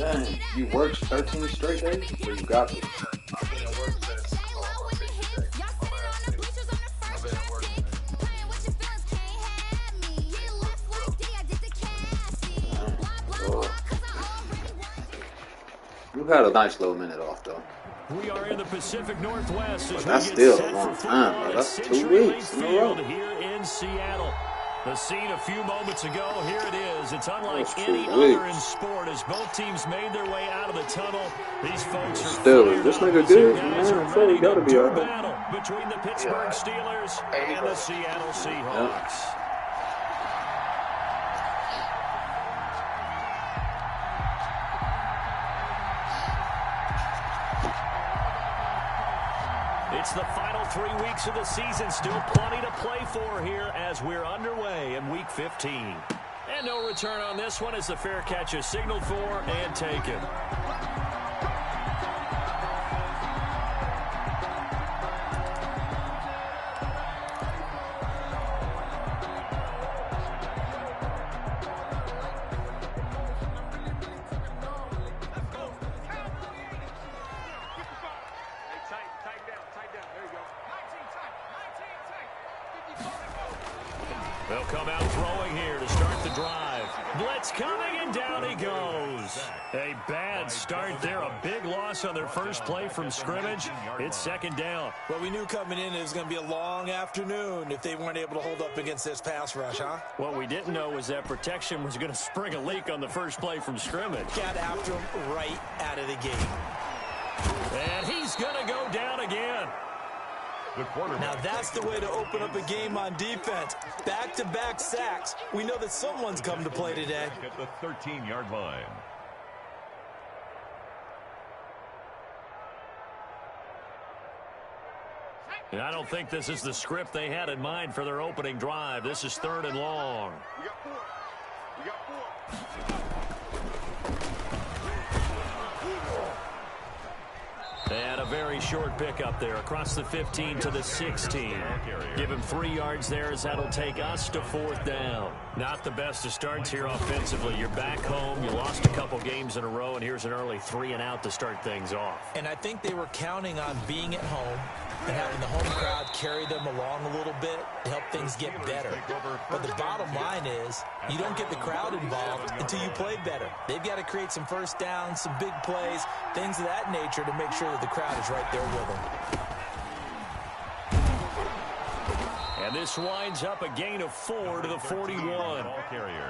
Dang, you worked 13 straight days? Or you got this? I've been at work since my 50th day. My last day. I've been at work You had a nice little minute off though. We are in the Pacific Northwest as that's we get still set a long for time, football bro. at That's 2 Century weeks in a Field row. here in Seattle. The scene a few moments ago, here it is. It's unlike That's 2 any other in weeks. sport as both teams made their way out of the tunnel. These folks are Still, fired this up nigga as their good, guys man. are I feel he ready gotta to be do alright. battle between the Pittsburgh Steelers and the Seattle Seahawks. Yep. It's the final 3 weeks of the season. Still plenty to play for here as we're underway in Week 15. And no return on this one as the fair catch is signaled for and taken. They'll come out throwing here to start the drive. Blitz coming, and down he goes. A bad start there. A big loss on their first play from scrimmage. It's second down. Well, we knew coming in it was going to be a long afternoon if they weren't able to hold up against this pass rush, huh? What we didn't know was that protection was going to spring a leak on the first play from scrimmage. Got after him right out of the gate. And he's going to go down again. Now that's the way to open up a game on defense. Back-to-back sacks. We know that someone's come to play today. At the 13-yard line. And I don't think this is the script they had in mind for their opening drive. This is 3rd and long. We got 4. We got 4. And a very short pickup there across the 15 to the 16. Give him 3 yards there as that'll take us to 4th down. Not the best of starts here offensively. You're back home. You lost a couple games in a row, and here's an early 3-and-out to start things off. And I think they were counting on being at home and having the home crowd carry them along a little bit to help things get better. But the bottom line is you don't get the crowd involved until you play better. They've got to create some first downs, some big plays, things of that nature to make sure that the crowd is right there with them. And this winds up a gain of 4 to the 41.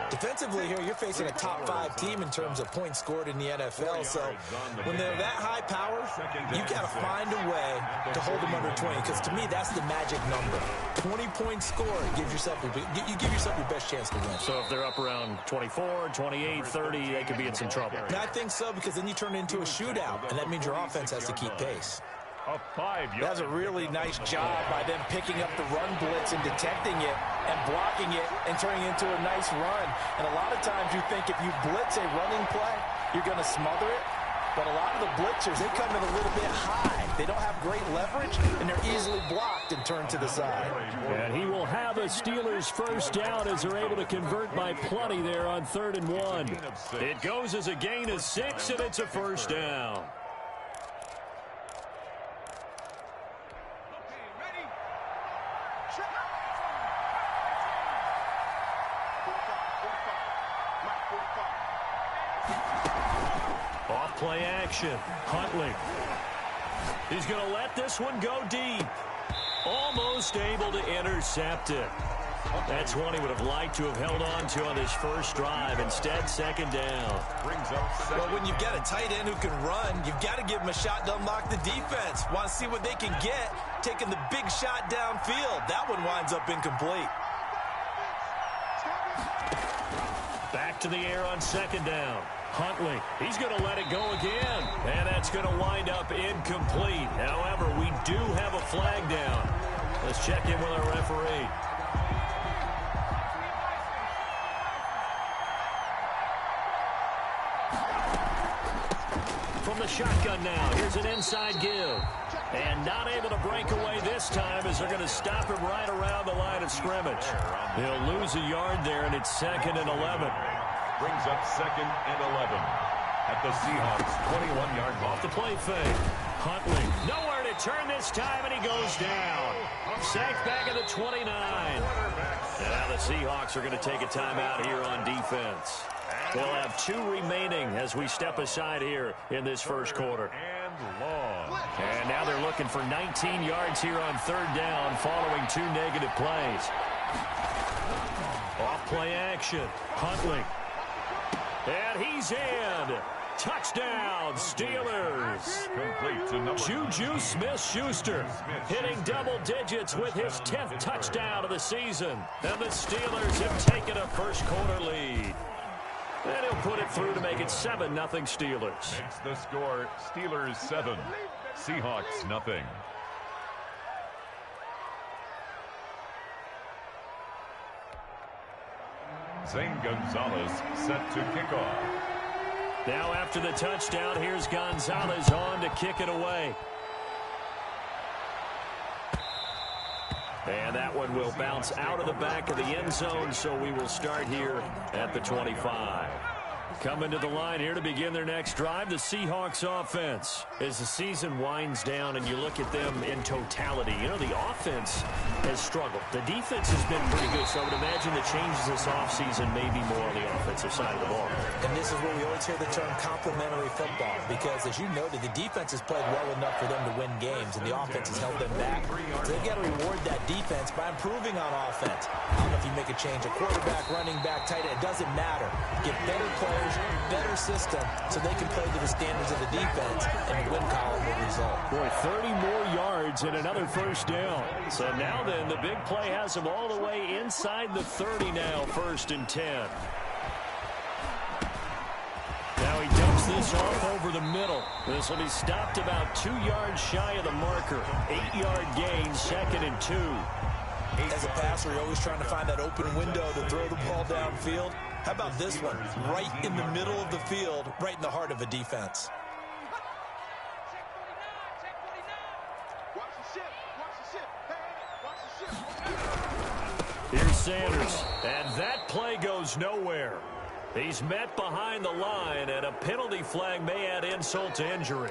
Defensively here, you're facing a top 5 team in terms of points scored in the NFL. So when they're that high power, you got to find a way to hold them under 20. Because to me, that's the magic number. 20 points scored gives yourself you give yourself your best chance to win. So if they're up around 24, 28, 30, they could be in some trouble. And I think so, because then you turn it into a shootout, and that means your offense has to keep pace. That's a really nice job by them picking up the run blitz and detecting it and blocking it and turning it into a nice run. And a lot of times you think if you blitz a running play, you're going to smother it. But a lot of the blitzers, they come in a little bit high. They don't have great leverage, and they're easily blocked and turned to the side. And he will have a Steelers first down as they're able to convert by plenty there on 3rd and 1. It goes as a gain of 6, and it's a first down. Off play action. Huntley. He's going to let this one go deep. Almost able to intercept it. That's one he would have liked to have held on to on his first drive. Instead, second down. Well, when you've got a tight end who can run, you've got to give him a shot to unlock the defense. Want to see what they can get, taking the big shot downfield. That one winds up incomplete. Back to the air on second down. Huntley, he's going to let it go again. And that's going to wind up incomplete. However, we do have a flag down. Let's check in with our referee. From the shotgun now, here's an inside give. And not able to break away this time as they're going to stop him right around the line of scrimmage. He'll lose a yard there, and it's 2nd and 11. Brings up 2nd and 11. at the Seahawks' 21-yard line. Off the play fake. Huntley, nowhere to turn this time, and he goes down. Sacked back at the 29. And now the Seahawks are going to take a timeout here on defense. They'll have 2 remaining as we step aside here in this first quarter. And now they're looking for 19 yards here on 3rd down following 2 negative plays. Off play action. Huntley. And he's in. Touchdown, Steelers. Juju Smith-Schuster hitting double digits with his 10th touchdown of the season. And the Steelers have taken a first quarter lead. And he'll put it through to make it 7-0 Steelers. Makes the score Steelers 7, Seahawks nothing. Zane Gonzalez set to kick off. Now after the touchdown, here's Gonzalez on to kick it away. And that one will bounce out of the back of the end zone, so we will start here at the 25. Coming to the line here to begin their next drive, the Seahawks offense. As the season winds down and you look at them in totality, you know, the offense has struggled. The defense has been pretty good, so I would imagine the changes this offseason may be more on the offensive side of the ball. And this is where we always hear the term complementary football, because as you noted, the defense has played well enough for them to win games, and the offense has held them back. So they've got to reward that defense by improving on offense. I don't know if you make a change, a quarterback, running back, tight end, it doesn't matter. Get better players, better system, so they can play to the standards of the defense, and the win column will result. Boy, 30 more yards and another first down. So now then, the big play has them all the way inside the 30 now, 1st and 10. Now he dumps this off over the middle. This will be stopped about 2 yards shy of the marker. 8-yard gain, 2nd and 2. As a passer, you're always trying to find that open window to throw the ball downfield. How about this one? Right in the middle of the field, right in the heart of a defense. Here's Sanders, and that play goes nowhere. He's met behind the line, and a penalty flag may add insult to injury.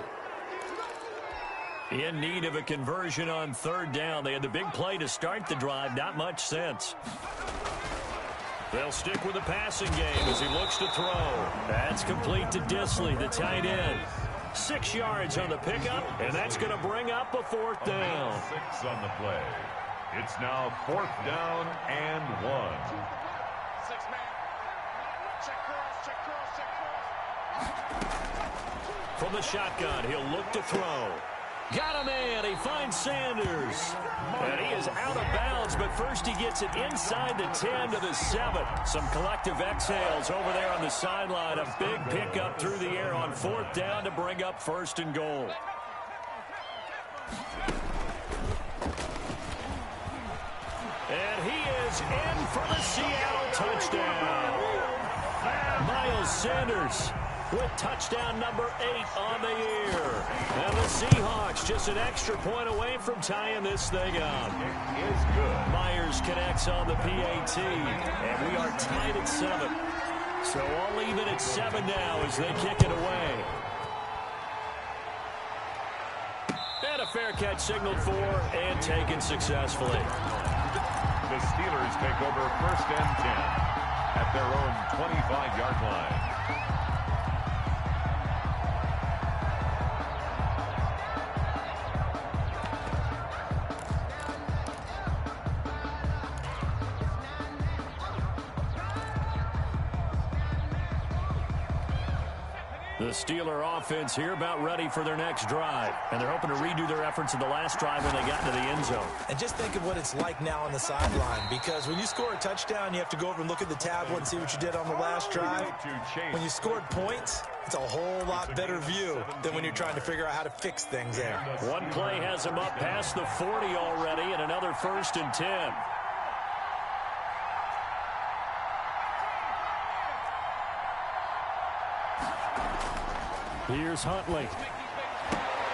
In need of a conversion on 3rd down. They had the big play to start the drive. Not much sense. They'll stick with the passing game as he looks to throw. That's complete to Disley, the tight end. 6 yards on the pickup, and that's going to bring up a 4th down. 6 on the play. It's now 4th down and 1. From the shotgun, he'll look to throw. Got a man. He finds Sanders. And he is out of bounds, but first he gets it inside the 10 to the 7. Some collective exhales over there on the sideline. A big pickup through the air on 4th down to bring up 1st and goal. And he is in for the Seattle touchdown. Miles Sanders with touchdown number 8 on the year. And the Seahawks just an extra point away from tying this thing up. It is good. Myers connects on the PAT, and we are tied at 7. So all even at 7 now as they kick it away. And a fair catch signaled for and taken successfully. The Steelers take over 1st and 10 at their own 25-yard line. The Steeler offense here about ready for their next drive. And they're hoping to redo their efforts in the last drive when they got into the end zone. And just think of what it's like now on the sideline, because when you score a touchdown, you have to go over and look at the tablet and see what you did on the last drive. When you scored points, it's a whole lot better view than when you're trying to figure out how to fix things there. One play has them up past the 40 already, and another 1st and 10. Here's Huntley.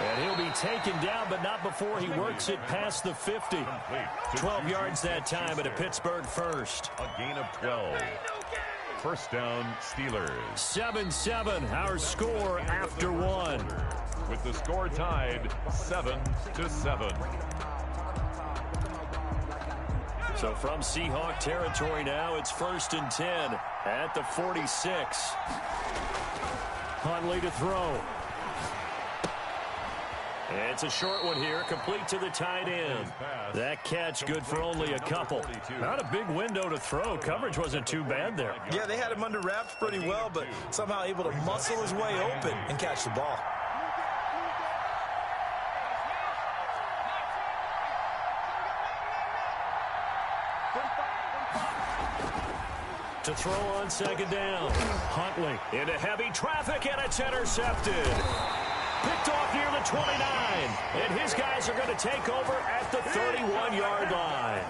And he'll be taken down, but not before he works it past the 50. 12 yards that time at a Pittsburgh first. A gain of 12. First down, Steelers. 7-7, our score after one. With the score tied 7-7. So from Seahawk territory now, it's 1st and 10 at the 46. Huntley to throw. It's a short one here, complete to the tight end. That catch good for only a couple. Not a big window to throw. Coverage wasn't too bad there. Yeah, they had him under wraps pretty well, but somehow able to muscle his way open and catch the ball. To throw on 2nd down. Huntley into heavy traffic, and it's intercepted. Picked off near the 29, and his guys are going to take over at the 31-yard line.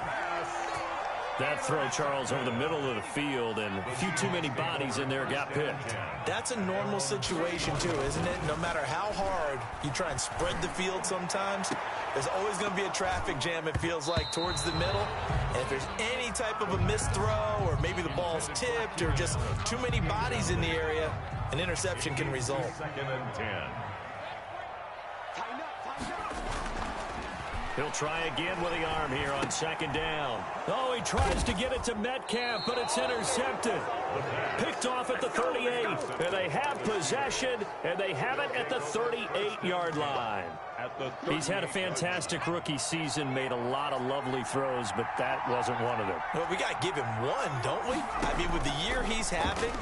That throw, Charles, over the middle of the field, and a few too many bodies in there got picked. That's a normal situation, too, isn't it? No matter how hard you try and spread the field sometimes, there's always going to be a traffic jam, it feels like, towards the middle. And if there's any type of a missed throw, or maybe the ball's tipped, or just too many bodies in the area, an interception can result. 2nd and 10. He'll try again with the arm here on 2nd down. Oh, he tries to get it to Metcalf, but it's intercepted. Picked off at the 38. And they have possession, and they have it at the 38-yard line. He's had a fantastic rookie season, made a lot of lovely throws, but that wasn't one of them. Well, we got to give him one, don't we? I mean, with the year he's having,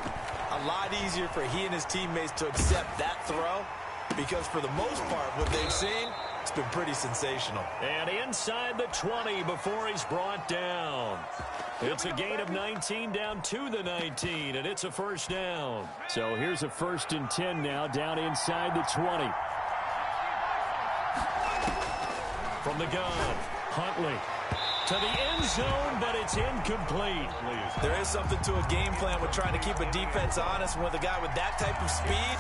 a lot easier for he and his teammates to accept that throw, because for the most part, what they've seen, it's been pretty sensational. And inside the 20 before he's brought down. It's a gain of 19 down to the 19, and it's a 1st down. So here's a 1st and 10 now down inside the 20. From the gun, Huntley to the end zone, but it's incomplete. There is something to a game plan with trying to keep a defense honest. With a guy with that type of speed,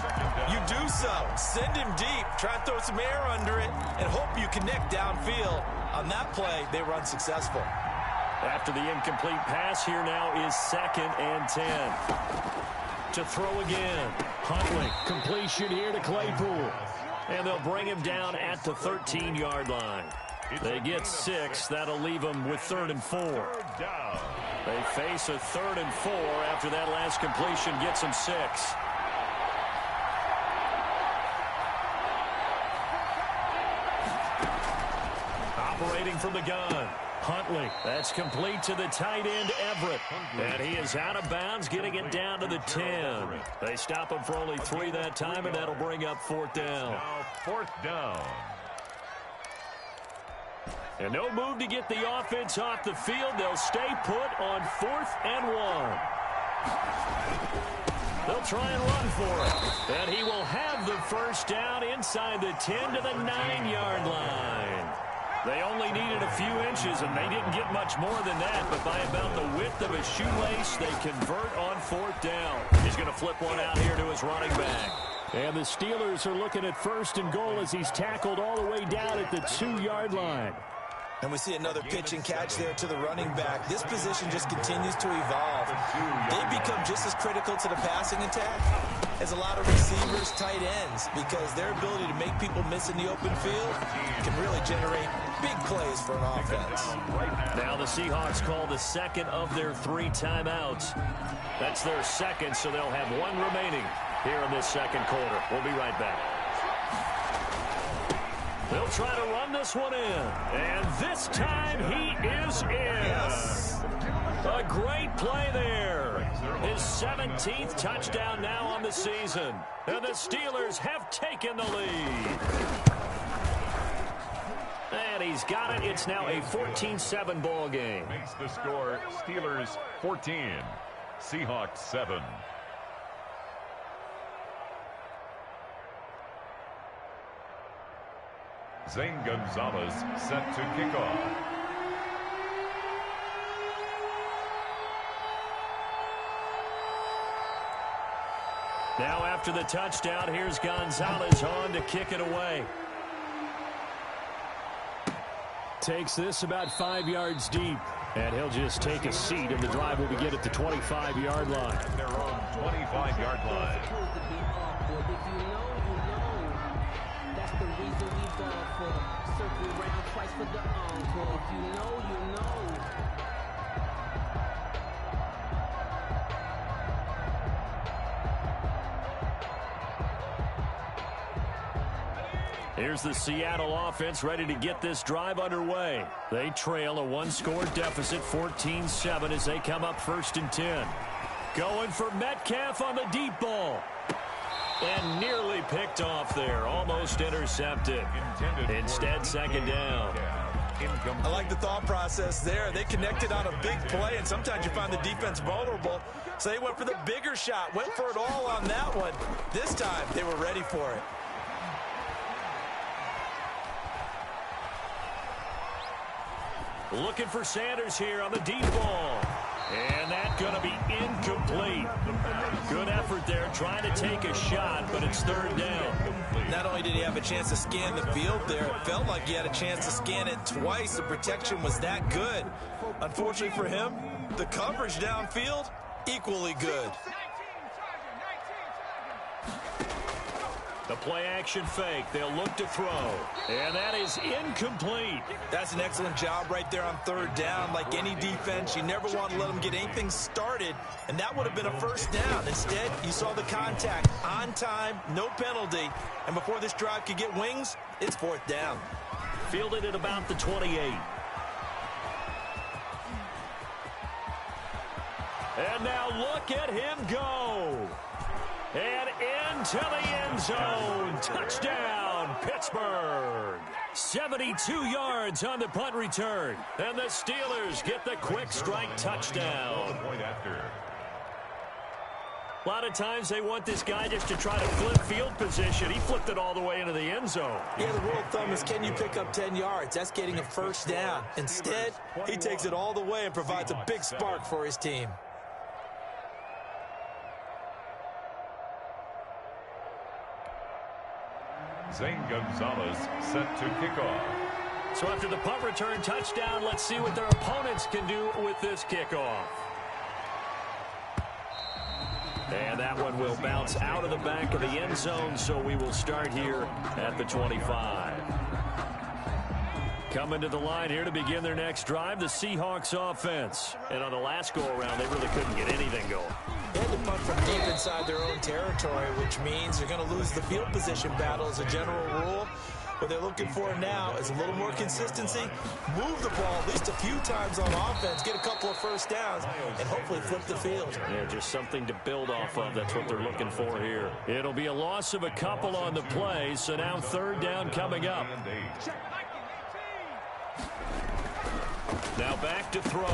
you do so. Send him deep, try and throw some air under it, and hope you connect downfield. On that play, they were unsuccessful. After the incomplete pass, here now is 2nd and 10. To throw again, Huntley, completion here to Claypool. And they'll bring him down at the 13-yard line. They get 6. That'll leave them with 3rd and 4. They face a 3rd and 4 after that last completion gets them 6. Operating from the gun, Huntley. That's complete to the tight end, Everett. And he is out of bounds, getting it down to the 10. They stop him for only 3 that time, and that'll bring up 4th down. Now 4th down. And no move to get the offense off the field. They'll stay put on 4th and 1. They'll try and run for it. And he will have the 1st down inside the 10 to the 9-yard line. They only needed a few inches, and they didn't get much more than that. But by about the width of a shoelace, they convert on 4th down. He's going to flip one out here to his running back. And the Steelers are looking at 1st and goal as he's tackled all the way down at the 2-yard line. And we see another pitch and catch there to the running back. This position just continues to evolve. They become just as critical to the passing attack as a lot of receivers, tight ends, because their ability to make people miss in the open field can really generate big plays for an offense. Now the Seahawks call the 2nd of their 3 timeouts. That's their 2nd, so they'll have 1 remaining here in this 2nd quarter. We'll be right back. They'll try to run this one in. And this time he is in. Yes. A great play there. His 17th touchdown now on the season. And the Steelers have taken the lead. And he's got it. It's now a 14-7 ball game. Makes the score Steelers 14, Seahawks 7. Zane Gonzalez set to kick off. Now after the touchdown, here's Gonzalez on to kick it away. Takes this about 5 yards deep. And he'll just take a seat, and the drive will begin at the 25-yard line. At their own 25-yard line. That's the reason we ball for. Circle round twice for the encore. If you know, you know. Here's the Seattle offense ready to get this drive underway. They trail a one-score deficit, 14-7, as they come up 1st and 10. Going for Metcalf on the deep ball. And nearly picked off there. Almost intercepted. Instead, 2nd down. I like the thought process there. They connected on a big play, and sometimes you find the defense vulnerable. So they went for the bigger shot, went for it all on that one. This time, they were ready for it. Looking for Sanders here on the deep ball. And that's going to be incomplete. Good effort there trying to take a shot, but it's 3rd down. Not only did he have a chance to scan the field there, it felt like he had a chance to scan it twice. The protection was that good. Unfortunately for him, the coverage downfield, equally good. The play-action fake. They'll look to throw. And that is incomplete. That's an excellent job right there on 3rd down. Like any defense, you never want to let them get anything started, and that would have been a 1st down. Instead, you saw the contact on time, no penalty, and before this drive could get wings, it's 4th down. Fielded at about the 28. And now look at him go. And into the end zone. Touchdown, Pittsburgh. 72 yards on the punt return. And the Steelers get the quick strike touchdown. A lot of times they want this guy just to try to flip field position. He flipped it all the way into the end zone. Yeah, the rule of thumb is, can you pick up 10 yards? That's getting a 1st down. Instead, he takes it all the way and provides a big spark for his team. Zane Gonzalez set to kick off. So after the punt return touchdown, let's see what their opponents can do with this kickoff. And that one will bounce out of the back of the end zone, so we will start here at the 25. Coming to the line here to begin their next drive, the Seahawks offense. And on the last go-around, they really couldn't get anything going. They had to punt from deep inside their own territory, which means they're going to lose the field position battle as a general rule. What they're looking for now is a little more consistency, move the ball at least a few times on offense, get a couple of 1st downs, and hopefully flip the field. Yeah, just something to build off of. That's what they're looking for here. It'll be a loss of a couple on the play, so now 3rd down coming up. Now back to throw.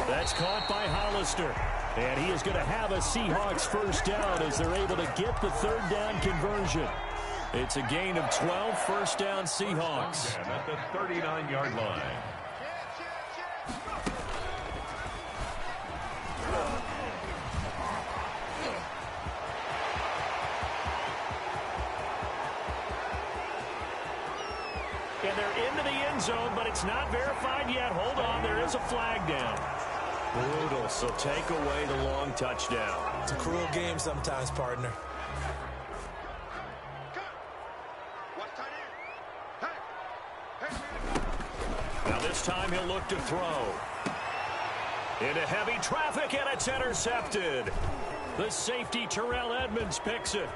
That's caught by Hollister. And he is going to have a Seahawks 1st down as they're able to get the 3rd down conversion. It's a gain of 12, 1st down Seahawks. And at the 39-yard line. And they're into the end zone, but it's not verified yet. Hold on, there is a flag down. Brutal, so take away the long touchdown. It's a cruel game sometimes, partner. Now this time he'll look to throw. Into heavy traffic, and it's intercepted. The safety, Terrell Edmonds, picks it.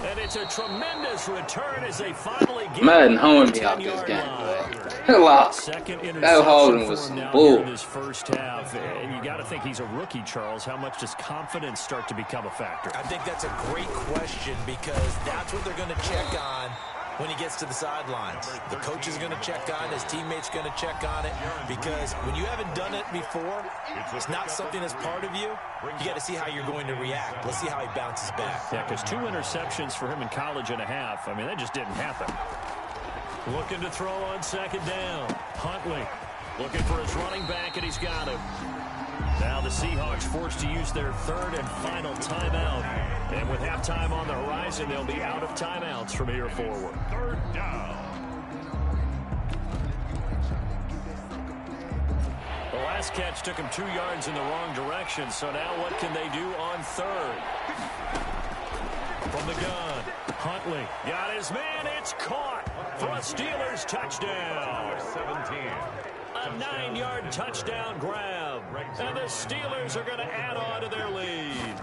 And it's a tremendous return as they finally get Madden honed me out this game, boy. Second That Holden was some bull. in this first half. And you got to think he's a rookie, Charles. How much does confidence start to become a factor? I think that's a great question because that's what they're going to check on when he gets to the sidelines. The coach is going to check on, his teammates going to check on it, because when you haven't done it before, it's not something that's part of you. You got to see how you're going to react. Let's see how he bounces back. Yeah, because 2 interceptions for him in college and a half. I mean, that just didn't happen. Looking to throw on 2nd down. Huntley looking for his running back, and he's got him. Now the Seahawks forced to use their 3rd and final timeout. And with halftime on the horizon, they'll be out of timeouts from here forward. 3rd down. last catch took him 2 yards in the wrong direction, so now what can they do on third? From the gun, Huntley got his man. It's caught for a Steelers touchdown. 17. A 9-yard touchdown grab. And the Steelers are going to add on to their lead.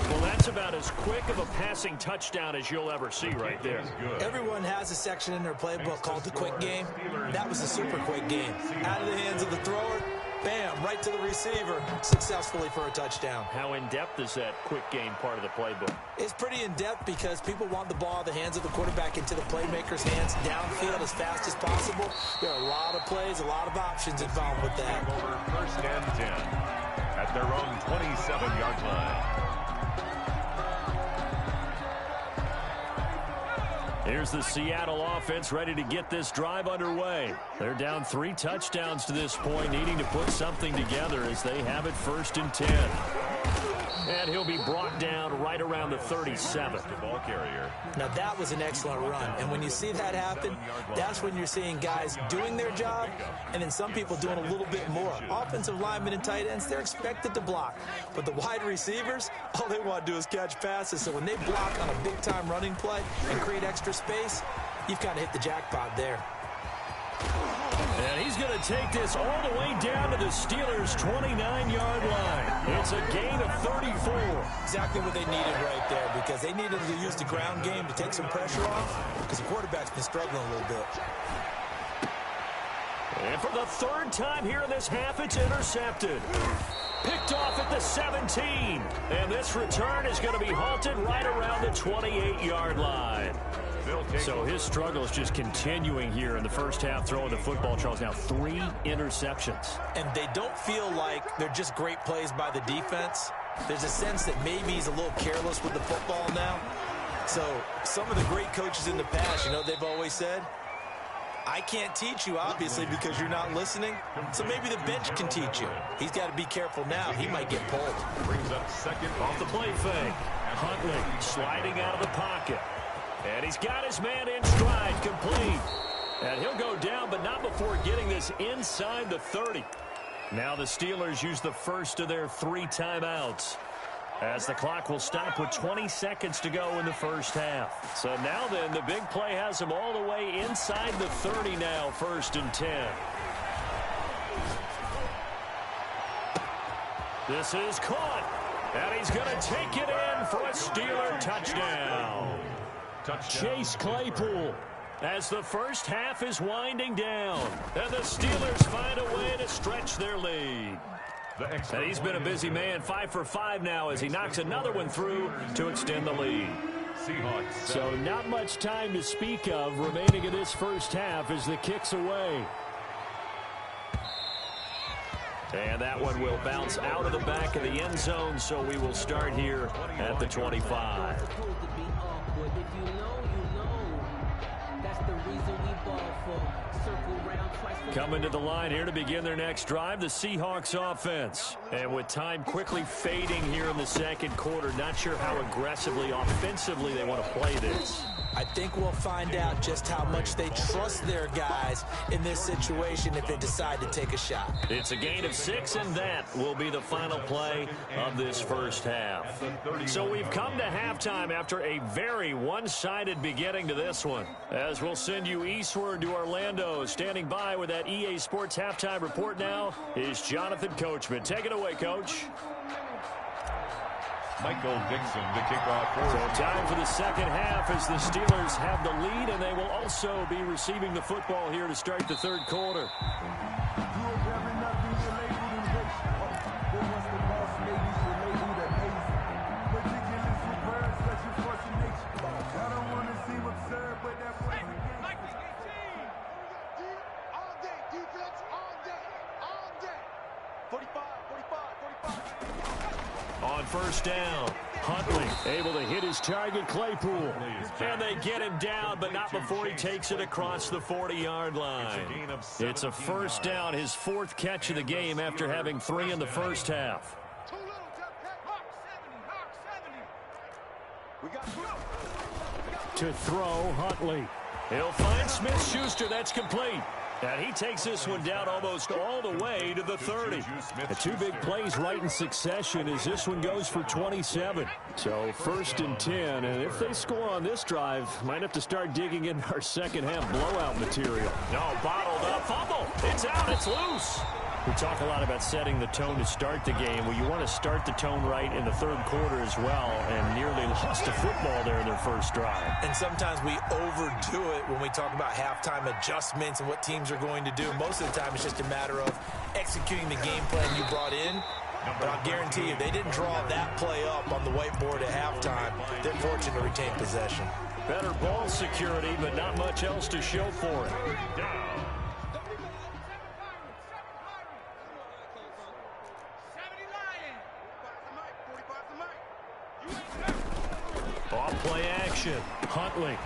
Well, that's about as quick of a passing touchdown as you'll ever see right there. Everyone has a section in their playbook called the quick game. That was a super quick game. Out of the hands of the thrower, bam, right to the receiver, successfully for a touchdown. How in-depth is that quick game part of the playbook? It's pretty in-depth because people want the ball out of the hands of the quarterback into the playmaker's hands downfield as fast as possible. There are a lot of plays, a lot of options involved with that. Over first and 10 at their own 27-yard line. Here's the Seattle offense ready to get this drive underway. They're down 3 touchdowns to this point, needing to put something together as they have it first and 10. And he'll be brought down right around the 37. The ball carrier. Now, that was an excellent run. And when you see that happen, that's when you're seeing guys doing their job and then some people doing a little bit more. Offensive linemen and tight ends, they're expected to block. But the wide receivers, all they want to do is catch passes. So when they block on a big-time running play and create extra space, you've kind of hit the jackpot there. And he's going to take this all the way down to the Steelers' 29-yard line. It's a gain of 34. Exactly what they needed right there, because they needed to use the ground game to take some pressure off, because the quarterback's been struggling a little bit. And for the 3rd time here in this half, it's intercepted. Picked off at the 17. And this return is going to be halted right around the 28-yard line. So his struggle is just continuing here in the first half, throwing the football. Charles, now 3 interceptions. And they don't feel like they're just great plays by the defense. There's a sense that maybe he's a little careless with the football now. So some of the great coaches in the past, you know, they've always said, I can't teach you, obviously, because you're not listening. So maybe the bench can teach you. He's got to be careful now. He might get pulled. Brings up second Off the play fake. Huntley sliding out of the pocket. And he's got his man in stride, complete. And he'll go down, but not before getting this inside the 30. Now the Steelers use the first of their 3 timeouts, as the clock will stop with 20 seconds to go in the first half. So now then, the big play has them all the way inside the 30 now, 1st and 10. This is caught, and he's going to take it in for a Steeler touchdown. Chase Claypool, as the first half is winding down, and the Steelers find a way to stretch their lead. And he's been a busy man, 5 for 5 now as he knocks another one through to extend the lead. So not much time to speak of remaining in this first half as the kick's away. And that one will bounce out of the back of the end zone, so we will start here at the 25. Coming to the line here to begin their next drive, the Seahawks offense. And with time quickly fading here in the second quarter, not sure how aggressively, offensively they want to play this. I think we'll find out just how much they trust their guys in this situation if they decide to take a shot. It's a gain of 6, and that will be the final play of this first half. So we've come to halftime after a very one-sided beginning to this one, as we'll send you eastward to Orlando. Standing by with that EA Sports halftime report now is Jonathan Coachman. Take it away, Coach. Michael Dixon to kick off. So time for the second half as the Steelers have the lead, and they will also be receiving the football here to start the third quarter. On first down, Huntley able to hit his target, Claypool. And they get him down, but not before he takes it across the 40-yard line. It's a first down, his 4th catch of the game after having 3 in the first half. To throw, Huntley. He'll find Smith-Schuster. That's complete. And he takes this one down almost all the way to the 30. The two big plays right in succession as this one goes for 27. So 1st and 10, and if they score on this drive, might have to start digging in our second half blowout material. No, bottled up, fumble. It's out, it's loose. We talk a lot about setting the tone to start the game. Well, you want to start the tone right in the third quarter as well, and nearly lost a football there in their first drive. And sometimes we overdo it when we talk about halftime adjustments and what teams are going to do. Most of the time, it's just a matter of executing the game plan you brought in. But I'll guarantee you, they didn't draw that play up on the whiteboard at halftime. They're fortunate to retain possession. Better ball security, but not much else to show for it. Off play action. Huntley.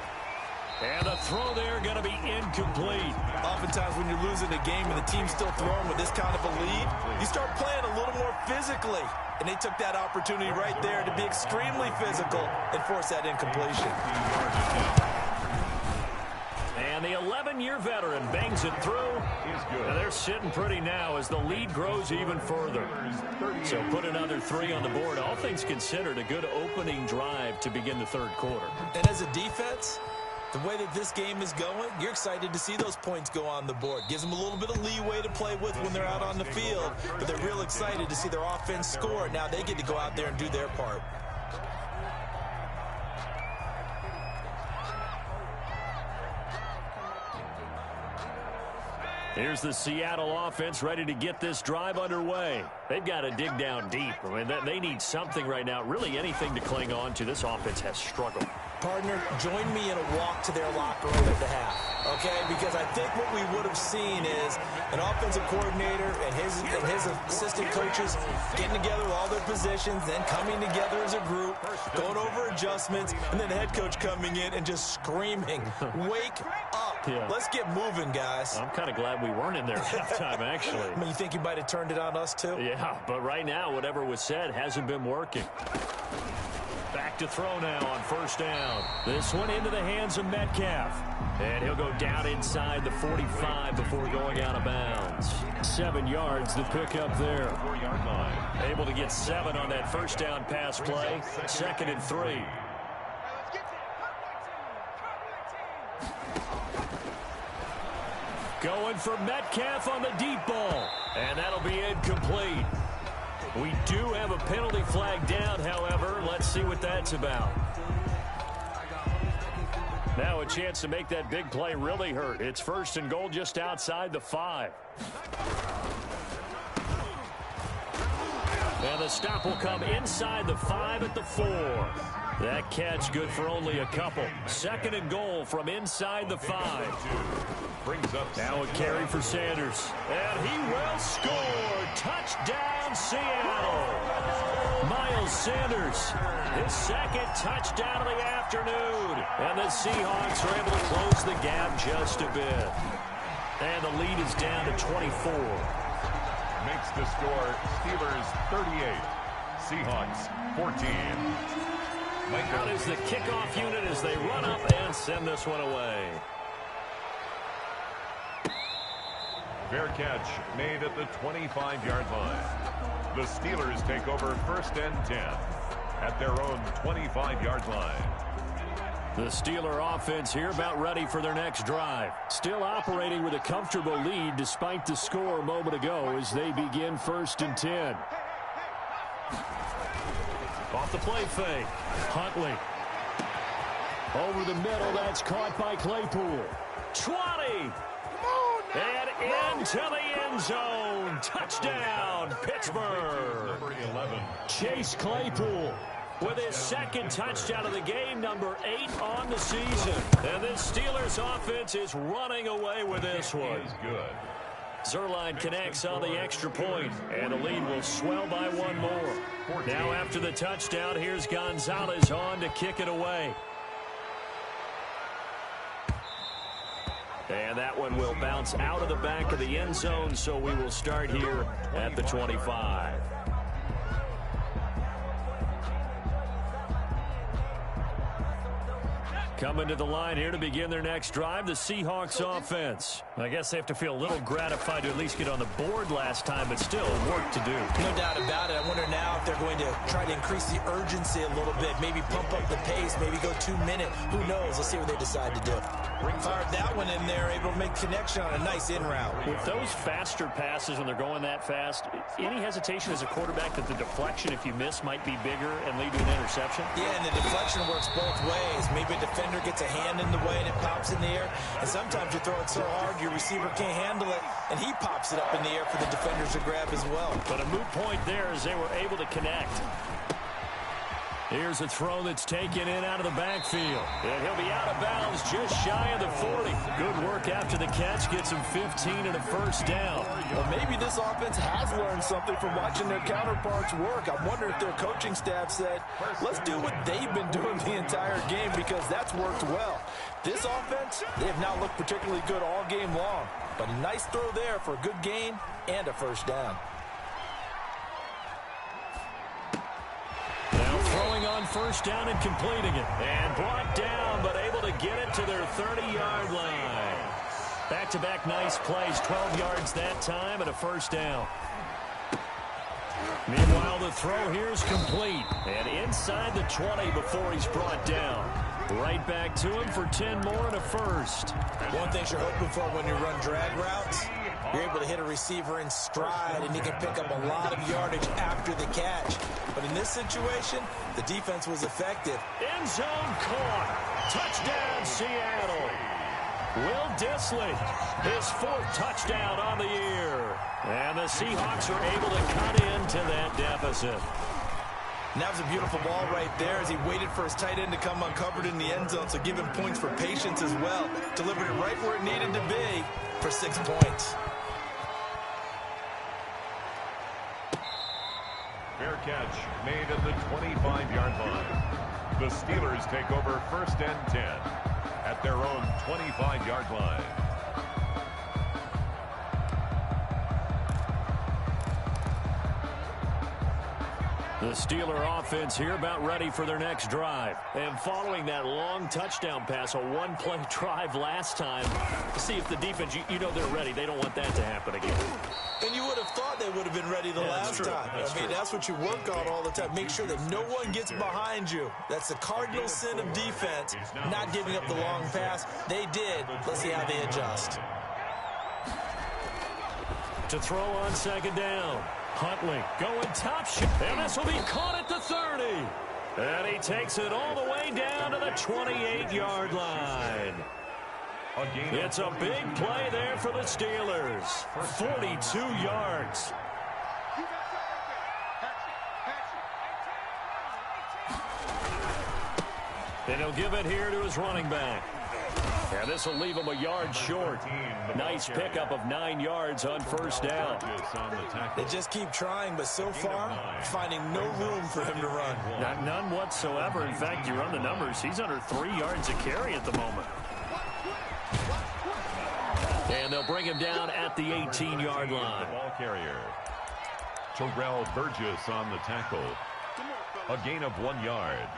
And the throw there going to be incomplete. Oftentimes when you're losing a game and the team's still throwing with this kind of a lead, you start playing a little more physically. And they took that opportunity right there to be extremely physical and force that incompletion. And the 11-year veteran bangs it through. And they're sitting pretty now as the lead grows even further. So put another 3 on the board. All things considered, a good opening drive to begin the third quarter. And as a defense, the way that this game is going, you're excited to see those points go on the board. Gives them a little bit of leeway to play with when they're out on the field. But they're real excited to see their offense score. Now they get to go out there and do their part. Here's the Seattle offense ready to get this drive underway. They've got to dig down deep. I mean, they need something right now, really anything to cling on to. This offense has struggled. Partner, join me in a walk to their locker room at the half, okay? Because I think what we would have seen is an offensive coordinator and his assistant coaches getting together with all their positions, then coming together as a group, going over adjustments, and then the head coach coming in and just screaming, wake up. Yeah. Let's get moving, guys. I'm kind of glad we weren't in there at halftime, actually. I mean, you think you might have turned it on us, too? Yeah, but right now, whatever was said hasn't been working. Back to throw now on first down. This one into the hands of Metcalf. And he'll go down inside the 45 before going out of bounds. 7 yards to pick up there. 4-yard line. Able to get 7 on that first down pass play. 2nd and 3. Going for Metcalf on the deep ball. And that'll be incomplete. We do have a penalty flag down, however. Let's see what that's about. Now a chance to make that big play really hurt. It's 1st and goal just outside the 5. And the stop will come inside the 5 at the 4. That catch good for only a couple. 2nd and goal from inside the 5. Now a carry for Sanders. And he will score. Touchdown, Seattle. Miles Sanders, his 2nd touchdown of the afternoon. And the Seahawks are able to close the gap just a bit. And the lead is down to 24. Makes the score Steelers 38, Seahawks 14. Out is the kickoff unit as they run up and send this one away. Fair catch made at the 25-yard line. The Steelers take over 1st and 10 at their own 25-yard line. The Steeler offense here about ready for their next drive. Still operating with a comfortable lead despite the score a moment ago as they begin 1st and 10. Off the play fake. Huntley. Over the middle, that's caught by Claypool. 20. And into the end zone. Touchdown, Pittsburgh. Number 11. Chase Claypool with his 2nd touchdown of the game, number 8 on the season. And this Steelers offense is running away with this one. Good. Zuerlein connects on the extra point, and the lead will swell by 1 more. Now after the touchdown, here's Gonzalez on to kick it away. And that one will bounce out of the back of the end zone, so we will start here at the 25. Coming to the line here to begin their next drive, the Seahawks offense. I guess they have to feel a little gratified to at least get on the board last time, but still work to do. No doubt about it. I wonder now if they're going to try to increase the urgency a little bit, maybe pump up the pace, maybe go 2 minute. Who knows? Let's see what they decide to do. Fired that one in there, able to make connection on a nice in route. With those faster passes when they're going that fast, any hesitation as a quarterback that the deflection, if you miss, might be bigger and lead to an interception? Yeah, and the deflection works both ways. Maybe a defender gets a hand in the way and it pops in the air. And sometimes you throw it so hard your receiver can't handle it, and he pops it up in the air for the defenders to grab as well. But a moot point there as they were able to connect. Here's a throw that's taken in out of the backfield. And he'll be out of bounds just shy of the 40. Good work after the catch. Gets him 15 and a first down. Well, maybe this offense has learned something from watching their counterparts work. I wonder if their coaching staff said, let's do what they've been doing the entire game, because that's worked well. This offense, they have not looked particularly good all game long. But a nice throw there for a good gain and a first down. Now throwing on first down and completing it. And brought down, but able to get it to their 30-yard line. Back-to-back nice plays, 12 yards that time and a first down. Meanwhile, the throw here is complete. And inside the 20 before he's brought down. Right back to him for 10 more and a first. One thing you're hoping for when you run drag routes, you're able to hit a receiver in stride, and he can pick up a lot of yardage after the catch. But in this situation, the defense was effective. End zone caught. Touchdown, Seattle. Will Dissly, his 4th touchdown on the year. And the Seahawks are able to cut into that deficit. And that was a beautiful ball right there as he waited for his tight end to come uncovered in the end zone, so give him points for patience as well. Delivered it right where it needed to be for 6 points. Fair catch made at the 25-yard line. The Steelers take over first and 10 at their own 25-yard line. The Steeler offense here about ready for their next drive. And following that long touchdown pass, a one-play drive last time, to see if the defense, you know they're ready. They don't want that to happen again. And you would have thought they would have been ready the last time. That's what you work on all the time. Make sure that no one gets behind you. That's the cardinal sin of defense, not giving up the long pass. They did. Let's see how they adjust. To throw on second down. Huntley going top shot. And this will be caught at the 30. And he takes it all the way down to the 28-yard line. It's a big play there for the Steelers. 42 yards. And he'll give it here to his running back. And this will leave him a yard short. Nice pickup of 9 yards on first down. They just keep trying, but so far, finding no room for him to run. None whatsoever. In fact, you run the numbers, he's under 3 yards a carry at the moment. And they'll bring him down at the 18-yard line. Ball carrier. Terrell Burgess on the tackle. A gain of 1 yard.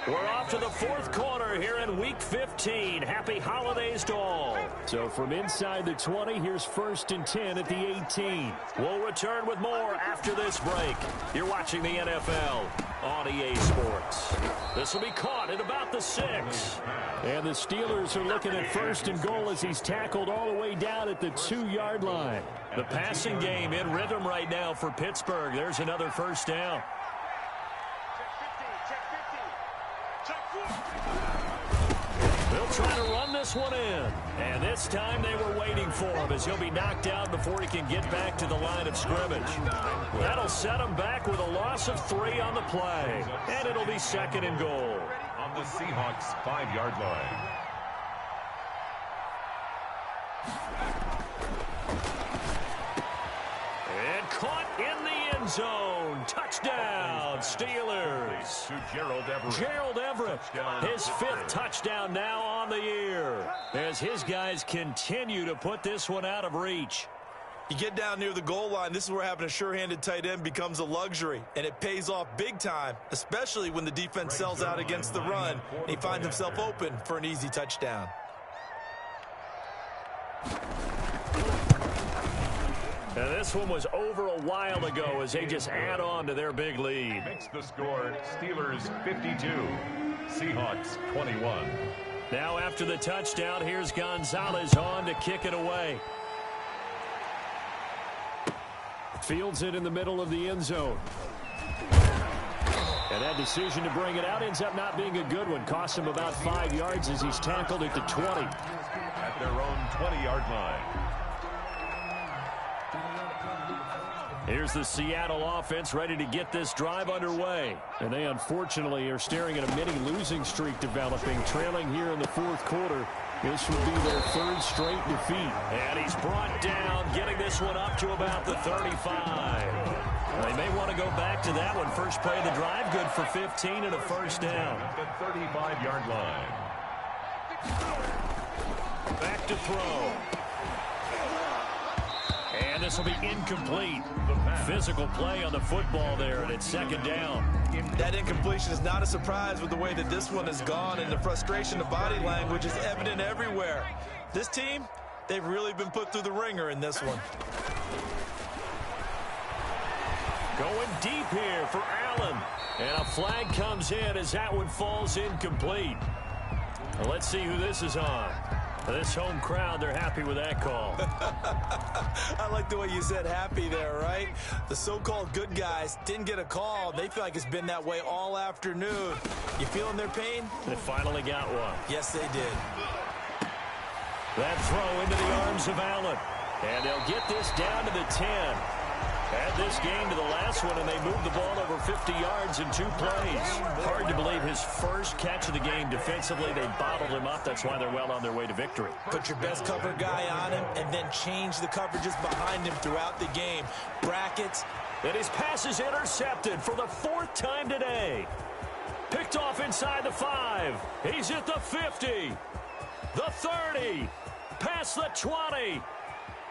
We're off to the 4th quarter here in Week 15. Happy holidays to all. So from inside the 20, here's 1st and 10 at the 18. We'll return with more after this break. You're watching the NFL on EA Sports. This will be caught at about the 6. And the Steelers are looking at 1st and goal as he's tackled all the way down at the 2-yard line. The passing game in rhythm right now for Pittsburgh. There's another first down. They'll try to run this one in. And this time they were waiting for him as he'll be knocked out before he can get back to the line of scrimmage. That'll set him back with a loss of 3 on the play. And it'll be 2nd and goal. On the Seahawks 5-yard line. And caught in the end zone. Touchdown, Steelers. To Gerald Everett. Gerald Everett, his 5th touchdown now on the year, as his guys continue to put this one out of reach. You get down near the goal line, this is where having a sure-handed tight end becomes a luxury, and it pays off big time, especially when the defense sells out against the run, and he finds himself open for an easy touchdown. And this one was over a while ago as they just add on to their big lead. Makes the score Steelers 52, Seahawks 21. Now after the touchdown, here's Gonzalez on to kick it away. Fields it in the middle of the end zone. And that decision to bring it out ends up not being a good one. Costs him about 5 yards as he's tackled at the 20. At their own 20-yard line. Here's the Seattle offense ready to get this drive underway. And they unfortunately are staring at a mini losing streak developing, trailing here in the fourth quarter. This would be their third straight defeat. And he's brought down, getting this one up to about the 35. They may want to go back to that one. First play of the drive, good for 15 and a first down. At the 35-yard line. Back to throw. And this will be incomplete. Physical play on the football there, and it's second down. That incompletion is not a surprise with the way that this one has gone, and the frustration of body language is evident everywhere. This team, they've really been put through the ringer in this one. Going deep here for Allen. And a flag comes in as that one falls incomplete. Well, let's see who this is on. This home crowd, they're happy with that call. I like the way you said happy there, right? The so-called good guys didn't get a call. They feel like it's been that way all afternoon. You feeling their pain? They finally got one. Yes, they did. That throw into the arms of Allen. And they'll get this down to the 10. Add this game to the last one, and they moved the ball over 50 yards in 2 plays. Hard to believe his first catch of the game defensively. They bottled him up. That's why they're well on their way to victory. Put your best cover guy on him and then change the coverages behind him throughout the game. Brackets. And his pass is intercepted for the 4th time today. Picked off inside the 5. He's at the 50. The 30. Past the 20.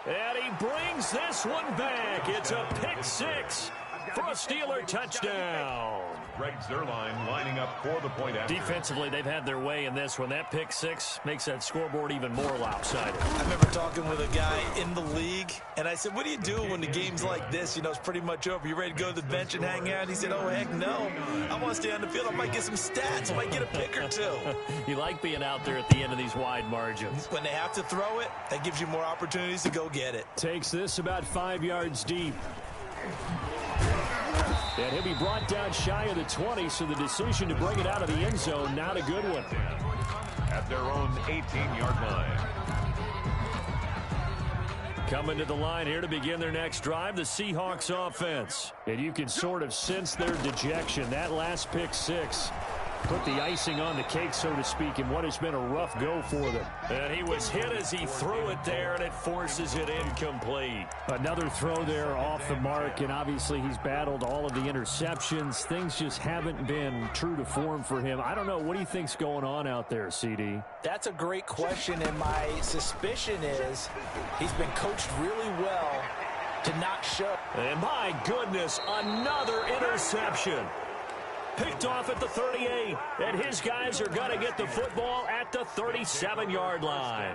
And he brings this one back. It's a pick 6 for a Steeler touchdown. Greg Zuerlein lining up for the point after. Defensively, they've had their way in this one. That pick 6 makes that scoreboard even more lopsided. I remember talking with a guy in the league, and I said, what do you do when the game's like this? You know, it's pretty much over. You ready to go to the bench and hang out? He said, oh, heck no. I want to stay on the field. I might get some stats. I might get a pick or 2. You like being out there at the end of these wide margins. When they have to throw it, that gives you more opportunities to go get it. Takes this about 5 yards deep. And he'll be brought down shy of the 20, so the decision to bring it out of the end zone, not a good one. At their own 18-yard line. Coming to the line here to begin their next drive, the Seahawks offense. And you can sort of sense their dejection. That last pick 6 put the icing on the cake, so to speak, in what has been a rough go for them. And he was hit as he threw it there, and it forces it incomplete. Another throw there off the mark, and obviously he's battled all of the interceptions. Things just haven't been true to form for him. I don't know. What do you think's going on out there, CD? That's a great question, and my suspicion is he's been coached really well to not show. And my goodness, another interception. Picked off at the 38, and his guys are going to get the football at the 37-yard line.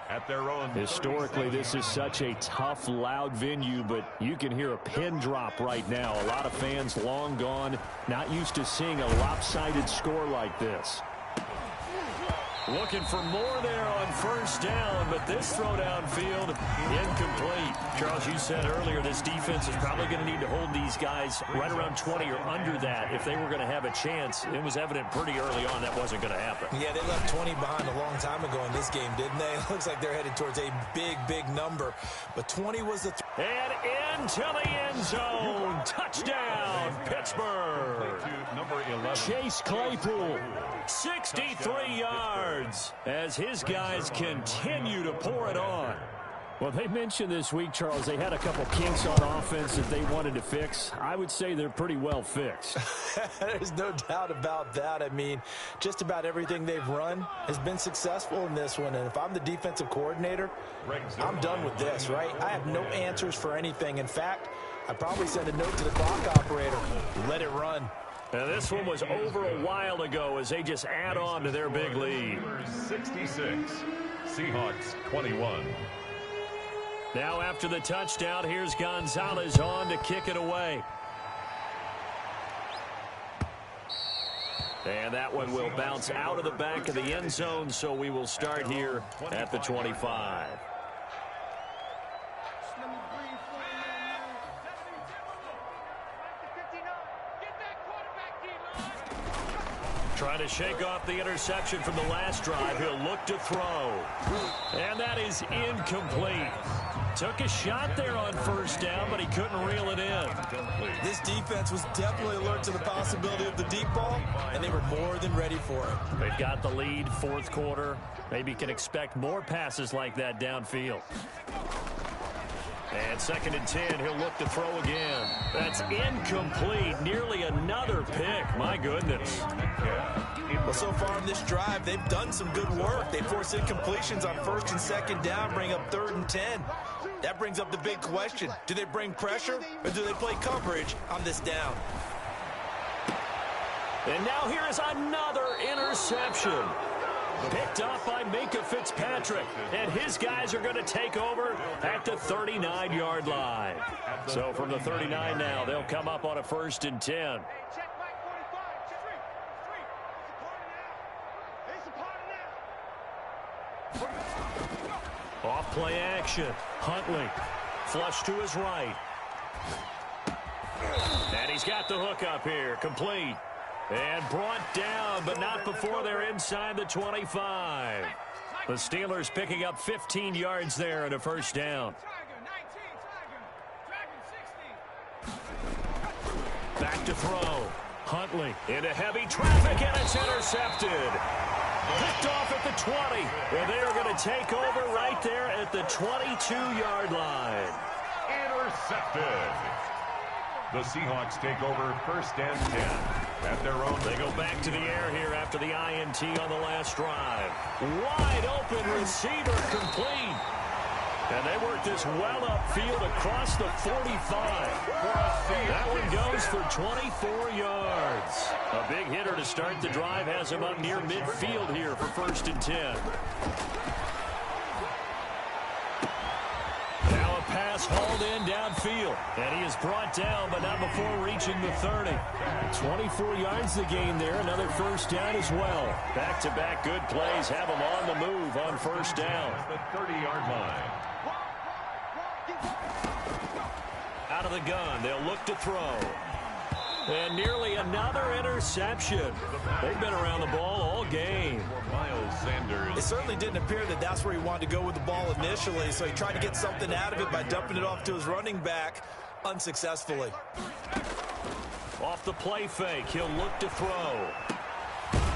At their own. Historically, this is such a tough, loud venue, but you can hear a pin drop right now. A lot of fans long gone, not used to seeing a lopsided score like this. Looking for more there on first down, but this throw downfield incomplete. Charles, you said earlier this defense is probably going to need to hold these guys right around 20 or under that if they were going to have a chance. It was evident pretty early on that wasn't going to happen. Yeah, they left 20 behind a long time ago in this game, didn't they? It looks like they're headed towards a big, big number. But 20 was the... And into the end zone. Touchdown, Pittsburgh. Number 11. Chase Claypool, 63 yards as his guys continue to pour it on. Well, they mentioned this week, Charles, they had a couple kinks on offense that they wanted to fix. I would say they're pretty well fixed. There's no doubt about that. I mean, just about everything they've run has been successful in this one. And if I'm the defensive coordinator, I'm done with this, right? I have no answers for anything. In fact, I'd probably send a note to the clock operator. Let it run. And this one was over a while ago as they just add on to their big lead. 66, Seahawks 21. Now after the touchdown, here's Gonzalez on to kick it away. And that one will bounce out of the back of the end zone, so we will start here at the 25. Trying to shake off the interception from the last drive. He'll look to throw. And that is incomplete. Took a shot there on first down, but he couldn't reel it in. This defense was definitely alert to the possibility of the deep ball, and they were more than ready for it. They've got the lead, fourth quarter. Maybe can expect more passes like that downfield. And 2nd and 10, he'll look to throw again. That's incomplete. Nearly another pick. My goodness. Well, so far in this drive, they've done some good work. They force incompletions on 1st and 2nd down, bring up 3rd and 10. That brings up the big question. Do they bring pressure, or do they play coverage on this down? And now here is another interception. Picked up by Minkah Fitzpatrick. And his guys are going to take over at the 39-yard line. So from the 39 now, they'll come up on a 1st and 10. Off play action. Huntley. Flush to his right. And he's got the hook up here. Complete. And brought down, but not before they're inside the 25. The Steelers picking up 15 yards there and a 1st down. Back to throw. Huntley into heavy traffic, and it's intercepted. Picked off at the 20. And they are going to take over right there at the 22-yard line. Intercepted. The Seahawks take over 1st and 10 at their own. They go back to the air here after the INT on the last drive. Wide open receiver complete. And they work this well upfield across the 45. That one goes for 24 yards. A big hitter to start the drive has him up near midfield here for 1st and 10. Now a pass hauled in downfield. And he is brought down, but not before reaching the 30. 24 yards the gain there. Another 1st down as well. Back-to-back good plays have him on the move on 1st down. The 30-yard line. Out of the gun, they'll look to throw. And nearly another interception. They've been around the ball all game. Miles Sanders. It certainly didn't appear that that's where he wanted to go with the ball initially, so he tried to get something out of it by dumping it off to his running back unsuccessfully. Off the play fake, he'll look to throw.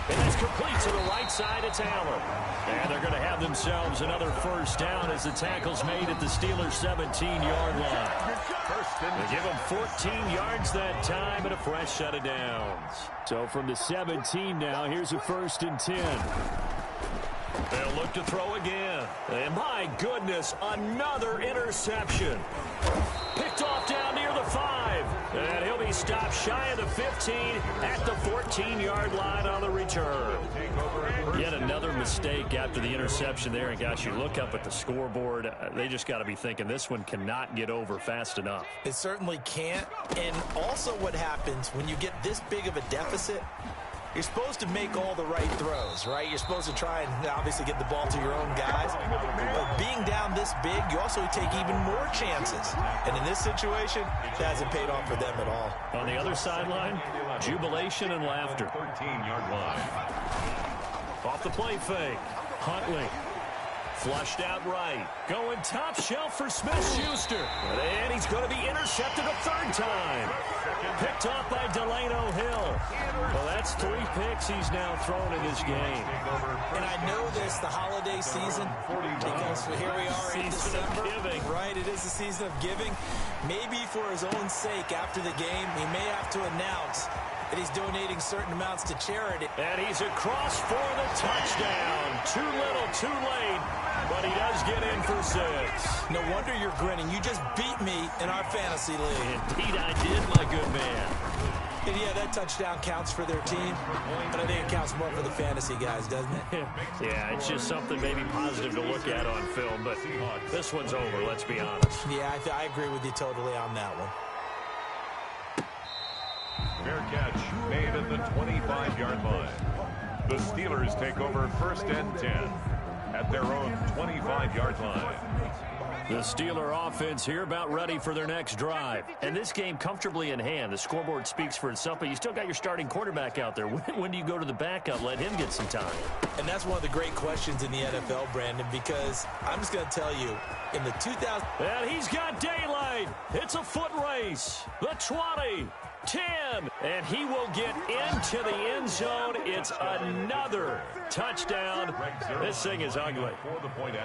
And that's complete to the right side. It's Allen. And they're going to have themselves another 1st down as the tackle's made at the Steelers' 17-yard line. They give them 14 yards that time and a fresh set of downs. So from the 17 now, here's a 1st and 10. They'll look to throw again. And my goodness, another interception. Picked off down near the 5. And he'll be stopped shy of the 15 at the 14-yard line on the return. Yet another mistake after the interception there. And gosh, you look up at the scoreboard, they just got to be thinking this one cannot get over fast enough. It certainly can't. And also what happens when you get this big of a deficit, you're supposed to make all the right throws, right? You're supposed to try and obviously get the ball to your own guys. But being down this big, you also take even more chances. And in this situation, it hasn't paid off for them at all. On the other sideline, jubilation and laughter. 13-yard line. Off the play fake. Huntley. Flushed out right. Going top shelf for Smith-Schuster. And he's going to be intercepted a 3rd time. Picked off by Delano Hill. Well, that's 3 picks he's now thrown in this game. And I know this, the holiday season, because here we are in December. Right, it is the season of giving. Maybe for his own sake, after the game, he may have to announce that he's donating certain amounts to charity. And he's across for the touchdown. Too little, too late, but he does get in for 6. No wonder you're grinning. You just beat me in our fantasy league. Indeed I did, my good man. And yeah, that touchdown counts for their team, but I think it counts more for the fantasy guys, doesn't it? Yeah, it's just something maybe positive to look at on film, but this one's over, let's be honest. Yeah, I agree with you totally on that one. Fair catch made at the 25-yard line. The Steelers take over 1st and 10 at their own 25-yard line. The Steeler offense here about ready for their next drive. And this game comfortably in hand. The scoreboard speaks for itself, but you still got your starting quarterback out there. When do you go to the backup? Let him get some time. And that's one of the great questions in the NFL, Brandon, because I'm just going to tell you, in the 2000... And he's got daylight. It's a foot race. The 20. 10, and he will get into the end zone. It's another touchdown. This thing is ugly.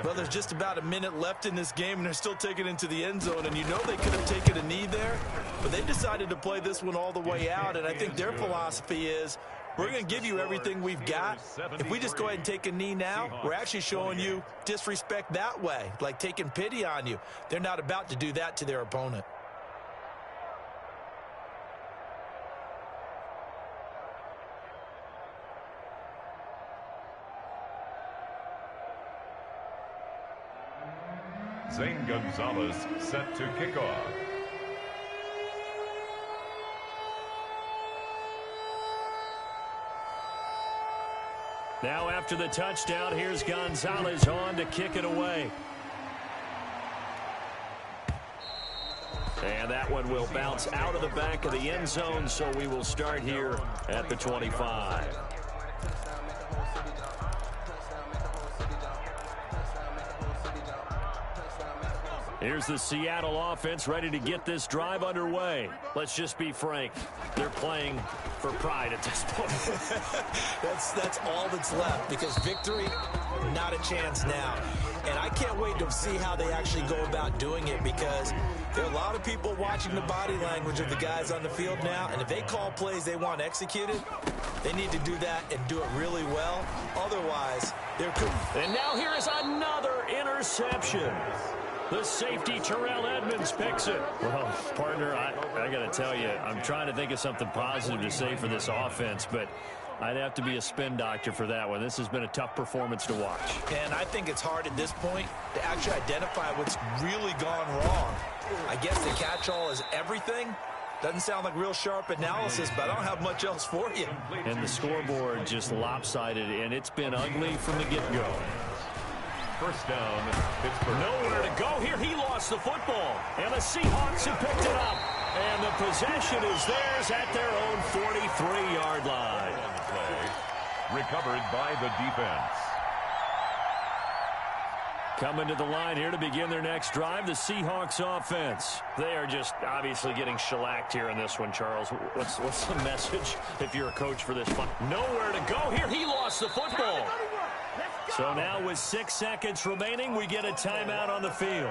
Well, there's just about a minute left in this game, and they're still taking it into the end zone, and you know they could have taken a knee there, but they decided to play this one all the way out, and I think their philosophy is, we're going to give you everything we've got. If we just go ahead and take a knee now, we're actually showing you disrespect that way, like taking pity on you. They're not about to do that to their opponent. Zane Gonzalez set to kick off. Now after the touchdown, here's Gonzalez on to kick it away. And that one will bounce out of the back of the end zone, so we will start here at the 25. Here's the Seattle offense ready to get this drive underway. Let's just be frank. They're playing for pride at this point. That's all that's left, because victory, not a chance now. And I can't wait to see how they actually go about doing it, because there are a lot of people watching the body language of the guys on the field now, and if they call plays they want executed, they need to do that and do it really well. Otherwise, they're cool. And now here is another interception. The safety, Terrell Edmonds, picks it. Well, partner, I got to tell you, I'm trying to think of something positive to say for this offense, but I'd have to be a spin doctor for that one. This has been a tough performance to watch. And I think it's hard at this point to actually identify what's really gone wrong. I guess the catch-all is everything. Doesn't sound like real sharp analysis, but I don't have much else for you. And the scoreboard just lopsided, and it's been ugly from the get-go. First down, Pittsburgh. Nowhere to go here. He lost the football, and the Seahawks have picked it up. And the possession is theirs at their own 43-yard line. Recovered by the defense. Coming to the line here to begin their next drive, the Seahawks offense. They are just obviously getting shellacked here in this one, Charles. What's the message if you're a coach for this one? Nowhere to go here. He lost the football. So now with 6 seconds remaining, we get a timeout on the field.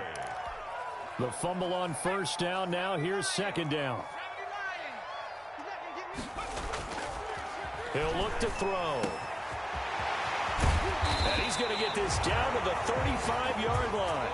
The fumble on first down. Now here's second down. He'll look to throw. And he's going to get this down to the 35-yard line.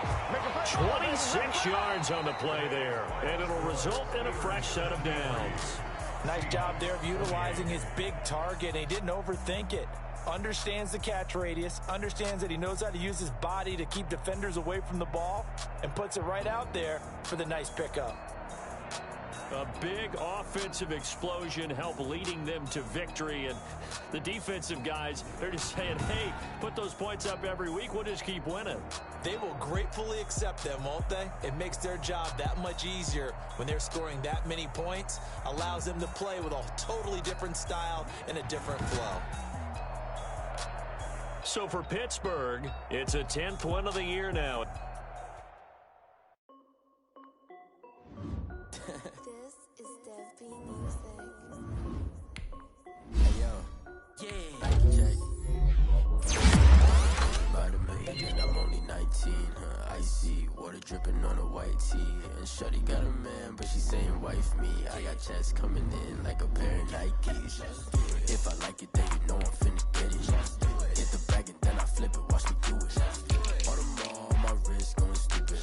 26 yards on the play there. And it'll result in a fresh set of downs. Nice job there of utilizing his big target. He didn't overthink it. Understands the catch radius, understands that he knows how to use his body to keep defenders away from the ball, and puts it right out there for the nice pickup. A big offensive explosion helped leading them to victory, and the defensive guys, they're just saying, hey, put those points up every week, we'll just keep winning. They will gratefully accept them, won't they? It makes their job that much easier when they're scoring that many points, allows them to play with a totally different style and a different flow. So for Pittsburgh, it's a 10th win of the year now. This is Dev B Music. Hey yo, white tee. And shorty got a man, but she saying wife me. I got checks coming in like a pair of Nikes. If I like it, then you know I'm finna get it. Get the bag and then I flip it, watch me do it. On the mall, my wrist going stupid.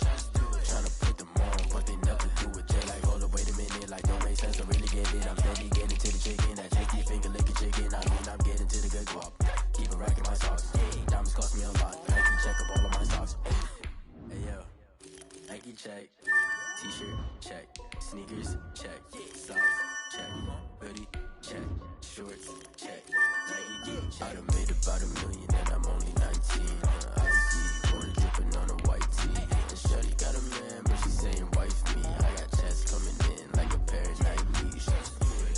Tryna put them on, but they never do it. They like, hold up, wait a minute, like don't make sense, I really get it. I'm steady getting to the chicken, that tasty finger licking chicken. I mean, I'm getting to the good guap. Keep a rack in my socks. Diamonds cost me a lot. Nike check up all of my socks. Hey yo, Nike check. T-shirt check. Sneakers check. Socks check. Hoodie check. Shorts check. Nike check. I done made about $1 million and I'm only 19. Icy water dripping on a white tee. And shorty got a man, but she saying wife me. I got checks coming in like a pair of Nikes.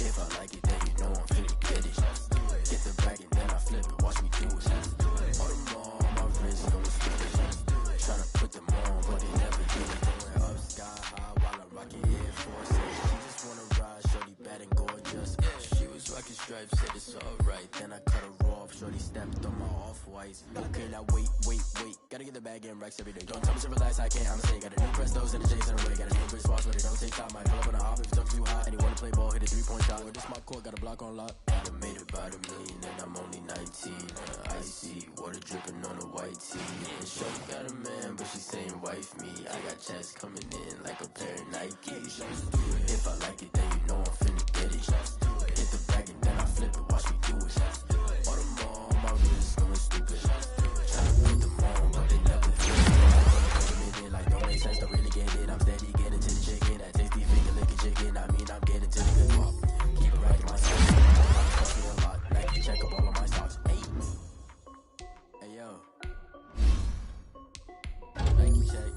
If I like it, then you know I'm finna get it. Get the bag and then I flip it, watch me do it. On the mall, my wrist going stupid. Tryna put them on, but they never do it. Going up sky high while I'm rocking Air Forces. She just wanna ride, shorty bad and gorgeous. She was rocking stripes, said it's alright. Then I cut her off, shorty stepped on my off-whites. Okay, now wait. Gotta get the bag in racks every day. Don't tell me to relax, I can't, I'ma say. Got a new Prestos and a Jason away. Got a new Chris Fox, but it don't take time. Might pull up on a hop if it's too hot. And he wanna play ball, hit a 3-point shot. Or this my court, got a block on lock. I done made about $1 million and I'm only 19. Icy water dripping on a white tee. And shorty got a man, but she saying wife me. I got checks coming in like a pair of Nikes. If I like it, then you know I'm finna get it. Hit the bag and then I flip it, watch me do it. On the mall, my wrist going stupid. Tryna put them on, but they never do it. Like don't make sense, don't really get it. I'm steady getting to the chicken, that tasty finger licking chicken. I mean, I'm getting to the good walk. Keep it right in my socks. Cost me a lot. Nike check up all of my socks. Hey yo, Nike check.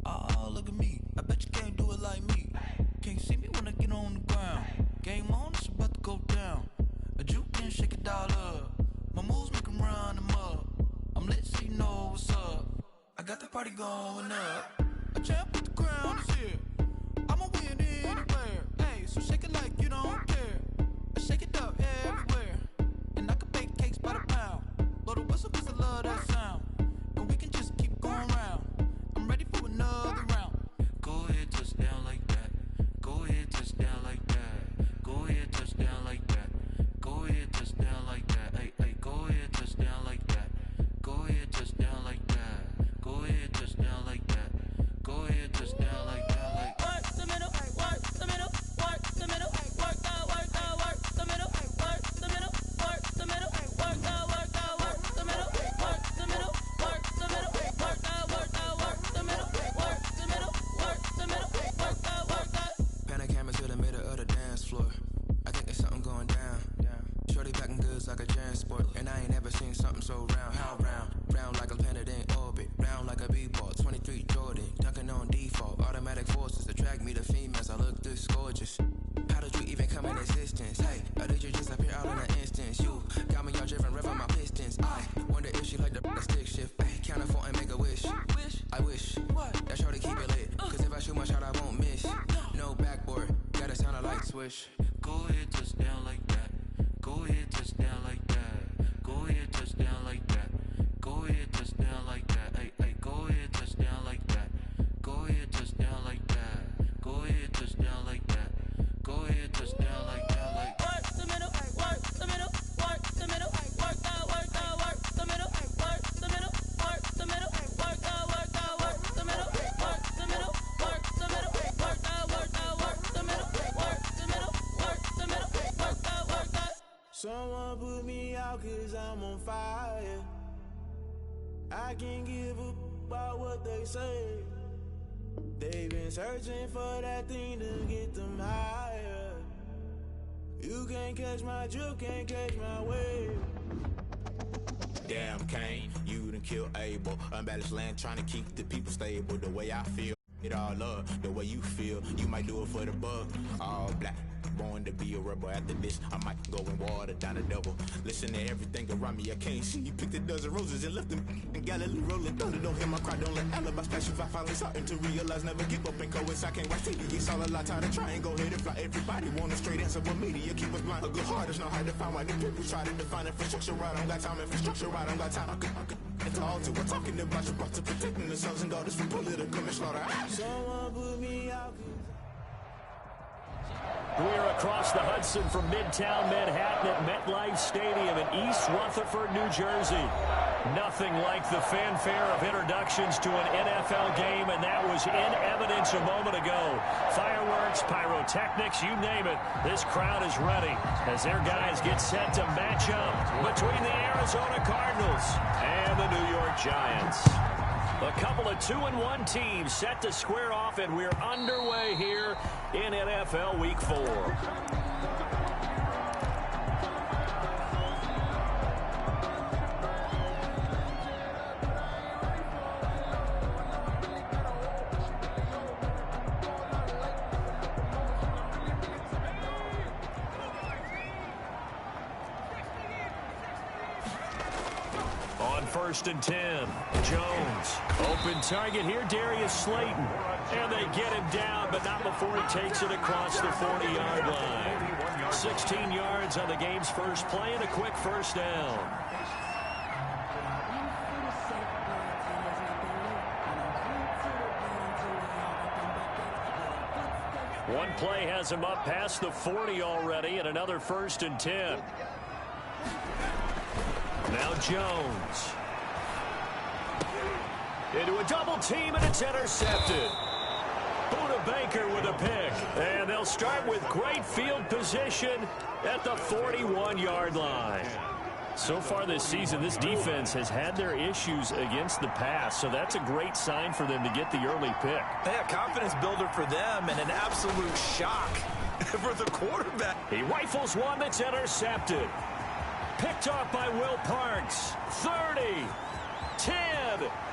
Oh, look at me. I bet you can't do it like me. Can't see me when I get on the ground. Game on, it's about to go down. A juke and shake it all up. My moves make them run them up. I'm lit so you know what's up. I got the party going up. A champ with the crown is here. I'ma win anywhere. Hey, so shake it like you don't care. I shake it up everywhere. And I can bake cakes by the pound. Blow the whistle cause I love that sound. And we can just keep going round. I'm ready for another round. Go ahead, touch down like that. Go ahead, touch down like that. Go ahead, touch down like that. Go ahead, touch down like that. Hey, go ahead, touch down like that. Go ahead, touch down like that. Go ahead, touch down like that. Go ahead, touch down like that. Like Work the middle, work the middle, work the middle, work the middle, work the middle, work the middle, work the middle, work the middle, work the middle, work the middle, work the middle, work the middle, work the Panic hammer to the middle of the dance floor. I think there's something going down. Shorty packing goods like a transport. And I ain't never seen something so round. How round? Round like a planet in orbit. Round like a b-ball. 23 Jordan. Dunking on default. Automatic forces attract me to females. I look this gorgeous. How did you even come in existence? Hey, or did you just appear out in an instance? You got me all driven, revving my pistons. I wonder if she like the stick shift. Hey, count a 4 and make a wish. I wish that shorty keep it lit. Cause if I shoot my shot, I won't miss. No backboard, gotta sound a light switch. Go ahead, touch down like that. Go ahead, touch down like that. Go ahead, touch down like that. Go ahead, touch down like that. Hey, go ahead, touch down like that. Go ahead, touch down like that. Go ahead, touch down like that. Go ahead, touch down like that. Like work the middle, work the middle, work the middle, work the middle, work the middle, work the middle, work the middle, work the middle, work the middle, work the middle, work the middle, work the middle, work the. Someone put me out cause I'm on fire. I can't give a about what they say. They've been searching for that thing to get them higher. You can't catch my drift, can't catch my wave. Damn Kane, you done killed Abel. Unbalanced land trying to keep the people stable. The way I feel It all up, the way you feel, you might do it for the bug. All black, born to be a rebel. After this, I might go and water down the double. Listen to everything around me, I can't see. Picked a dozen roses and left them in Galilee rolling thunder. Don't hear my cry, don't let alibi specials. I finally starting to realize, never give up and coincide. I can't watch TV, it's all a lot, tired of trying, go ahead and fly. Everybody want a straight answer, but media keep us blind. A good heart is not hard to find. Why the people try to define infrastructure right? I don't got time, infrastructure right, I don't got time. I could talk to. We're talking about your to protecting the sons and daughters from political and slaughter. Someone put me out. We're across the Hudson from Midtown Manhattan at MetLife Stadium in East Rutherford, New Jersey. Nothing like the fanfare of introductions to an NFL game, and that was in evidence a moment ago. Fireworks, pyrotechnics, you name it. This crowd is ready as their guys get set to match up between the Arizona Cardinals and the New York Giants. A couple of 2-1 teams set to square off, and we're underway here in NFL Week 4. First and 10. Jones. Open target here, Darius Slayton. And they get him down, but not before he takes it across the 40-yard line. 16 yards on the game's first play and a quick first down. One play has him up past the 40 already, and another first and 10. Now Jones. Into a double team, and it's intercepted. Buda Baker with a pick. And they'll start with great field position at the 41-yard line. So far this season, this defense has had their issues against the pass, so that's a great sign for them to get the early pick. Yeah, confidence builder for them and an absolute shock for the quarterback. He rifles one that's intercepted. Picked off by Will Parks. 30, 10,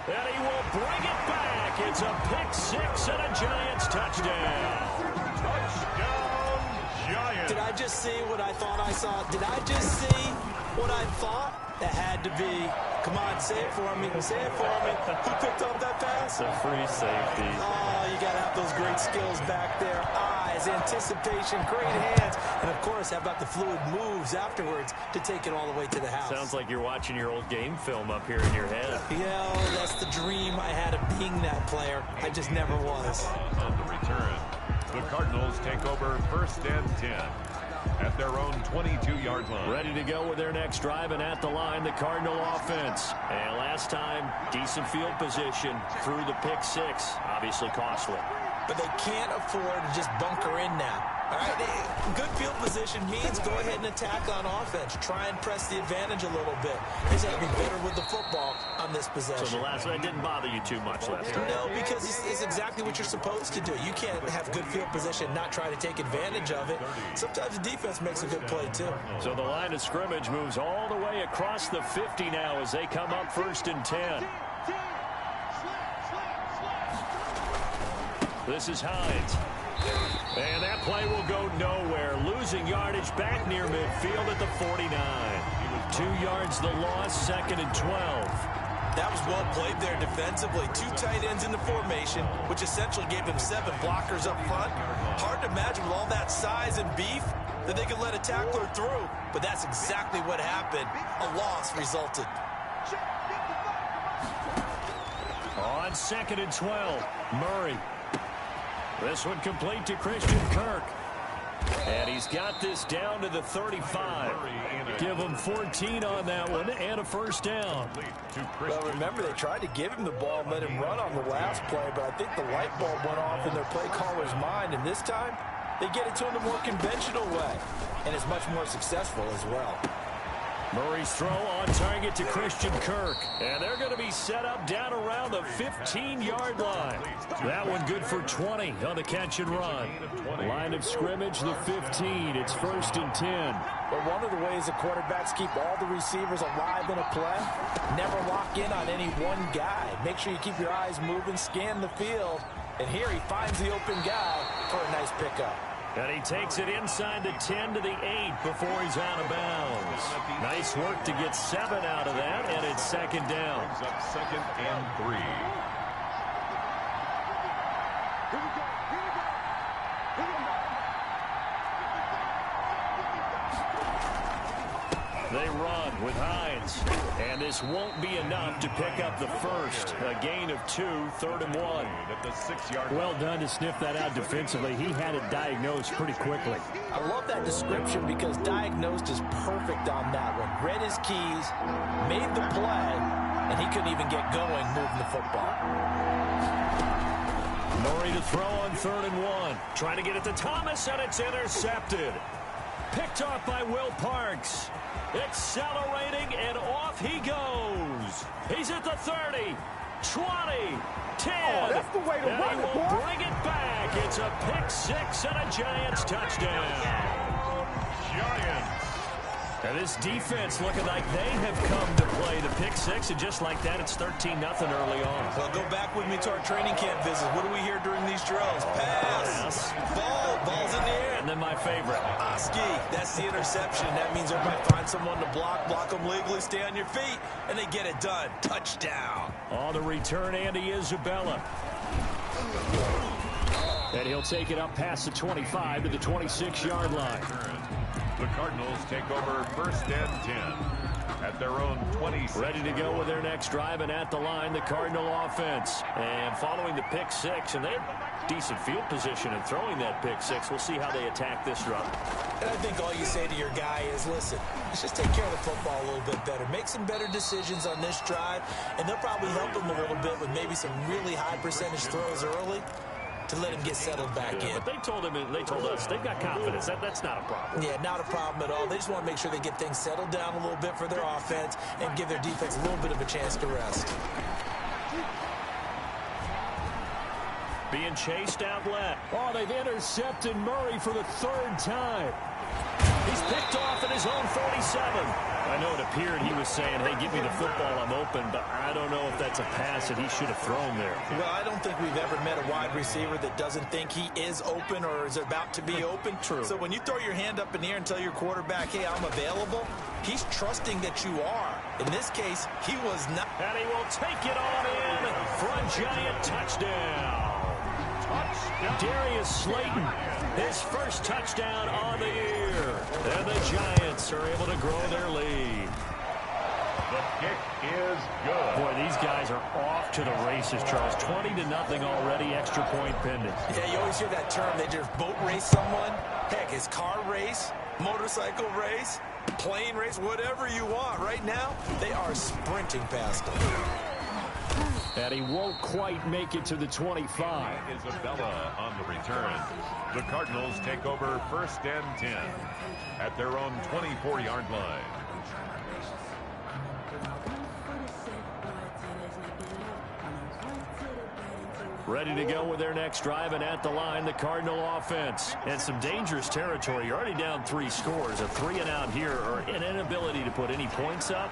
and he will bring it back. It's a pick six and a Giants touchdown. Touchdown, Giants. Did I just see what I thought I saw? Did I just see what I thought? That had to be. Come on, say it for me. Say it for me. Who picked up that pass? A free safety. Oh, you got to have those great skills back there. Eyes, anticipation, great hands. And, of course, how about the fluid moves afterwards to take it all the way to the house? Sounds like you're watching your old game film up here in your head. Yeah, that's the dream I had of being that player. I just never was. On the return, the Cardinals take over first and 10. At their own 22-yard line. Ready to go with their next drive, and at the line, the Cardinal offense. And last time, decent field position through the pick six. Obviously costly. But they can't afford to just bunker in now. All right, good field position means go ahead and attack on offense. Try and press the advantage a little bit. They just have to be better with the football on this possession. So the last one didn't bother you too much last time? No, because it's exactly what you're supposed to do. You can't have good field position and not try to take advantage of it. Sometimes the defense makes a good play, too. So the line of scrimmage moves all the way across the 50 now as they come up first and 10. This is Hines. And that play will go nowhere. Losing yardage back near midfield at the 49. 2 yards the loss, second and 12. That was well played there defensively. 2 tight ends in the formation, which essentially gave them 7 blockers up front. Hard to imagine with all that size and beef that they could let a tackler through. But that's exactly what happened. A loss resulted. On second and 12, Murray. This one complete to Christian Kirk. And he's got this down to the 35. Give him 14 on that one and a first down. Well, remember, they tried to give him the ball and let him run on the last play, but I think the light bulb went off in their play caller's mind, and this time they get it to him the more conventional way, and it's much more successful as well. Murray's throw on target to Christian Kirk. And they're going to be set up down around the 15-yard line. That one good for 20 on the catch and run. Line of scrimmage, the 15. It's 1st and 10. But one of the ways the quarterbacks keep all the receivers alive in a play, never lock in on any one guy. Make sure you keep your eyes moving, scan the field. And here he finds the open guy for a nice pickup. And he takes it inside the 10 to the 8 before he's out of bounds. Nice work to get 7 out of that, and it's 2nd down. Brings up 2nd and 3. They run with Hines. And this won't be enough to pick up the first. A gain of 2, 3rd and 1. At the 6-yard Well done to sniff that out defensively. He had it diagnosed pretty quickly. I love that description because diagnosed is perfect on that one. Read his keys, made the play, and he couldn't even get going moving the football. Murray to throw on 3rd and 1. Trying to get it to Thomas, and it's intercepted. Picked off by Will Parks. Accelerating, and off he goes. He's at the 30, 20, 10. Oh, that's the way to and run he it, will boy. bring it back. It's a pick-6 and a Giants touchdown. Giants. And this defense looking like they have come to play the pick-6, and just like that, it's 13-0 early on. Well, go back with me to our training camp visit. What do we hear during these drills? Pass. Ball's in the air. And then my favorite. Ski, that's the interception. That means everybody find someone to block them legally, stay on your feet, and they get it done. Touchdown. On the return, Andy Isabella. And he'll take it up past the 25 to the 26-yard line. The Cardinals take over 1st and 10 at their own 26. Ready to go with their next drive, and at the line, the Cardinal offense. And following the pick-6, and they're decent field position in throwing that pick-6. We'll see how they attack this drive. And I think all you say to your guy is, listen, let's just take care of the football a little bit better. Make some better decisions on this drive, and they'll probably help him a little bit with maybe some really high percentage throws early to let him get settled back in. But they told us they've got confidence. That's not a problem. Yeah, not a problem at all. They just want to make sure they get things settled down a little bit for their offense and give their defense a little bit of a chance to rest. Being chased out left. Oh, they've intercepted Murray for the 3rd time. He's picked off at his own 47. I know it appeared he was saying, hey, give me the football, I'm open, but I don't know if that's a pass that he should have thrown there. Well, I don't think we've ever met a wide receiver that doesn't think he is open or is about to be open. True. So when you throw your hand up in the air and tell your quarterback, hey, I'm available, he's trusting that you are. In this case, he was not. And he will take it on in for a Giant touchdown. Darius Slayton, his first touchdown on the year. And the Giants are able to grow their lead. The kick is good. Boy, these guys are off to the races, Charles. 20-0 already, extra point pending. Yeah, you always hear that term. They just boat race someone. Heck, it's car race, motorcycle race, plane race, whatever you want. Right now, they are sprinting past them. And he won't quite make it to the 25. Isabella on the return. The Cardinals take over 1st and 10 at their own 24-yard line. Ready to go with their next drive, and at the line, the Cardinal offense. And some dangerous territory. You're already down 3 scores. A 3-and-out here, or an inability to put any points up.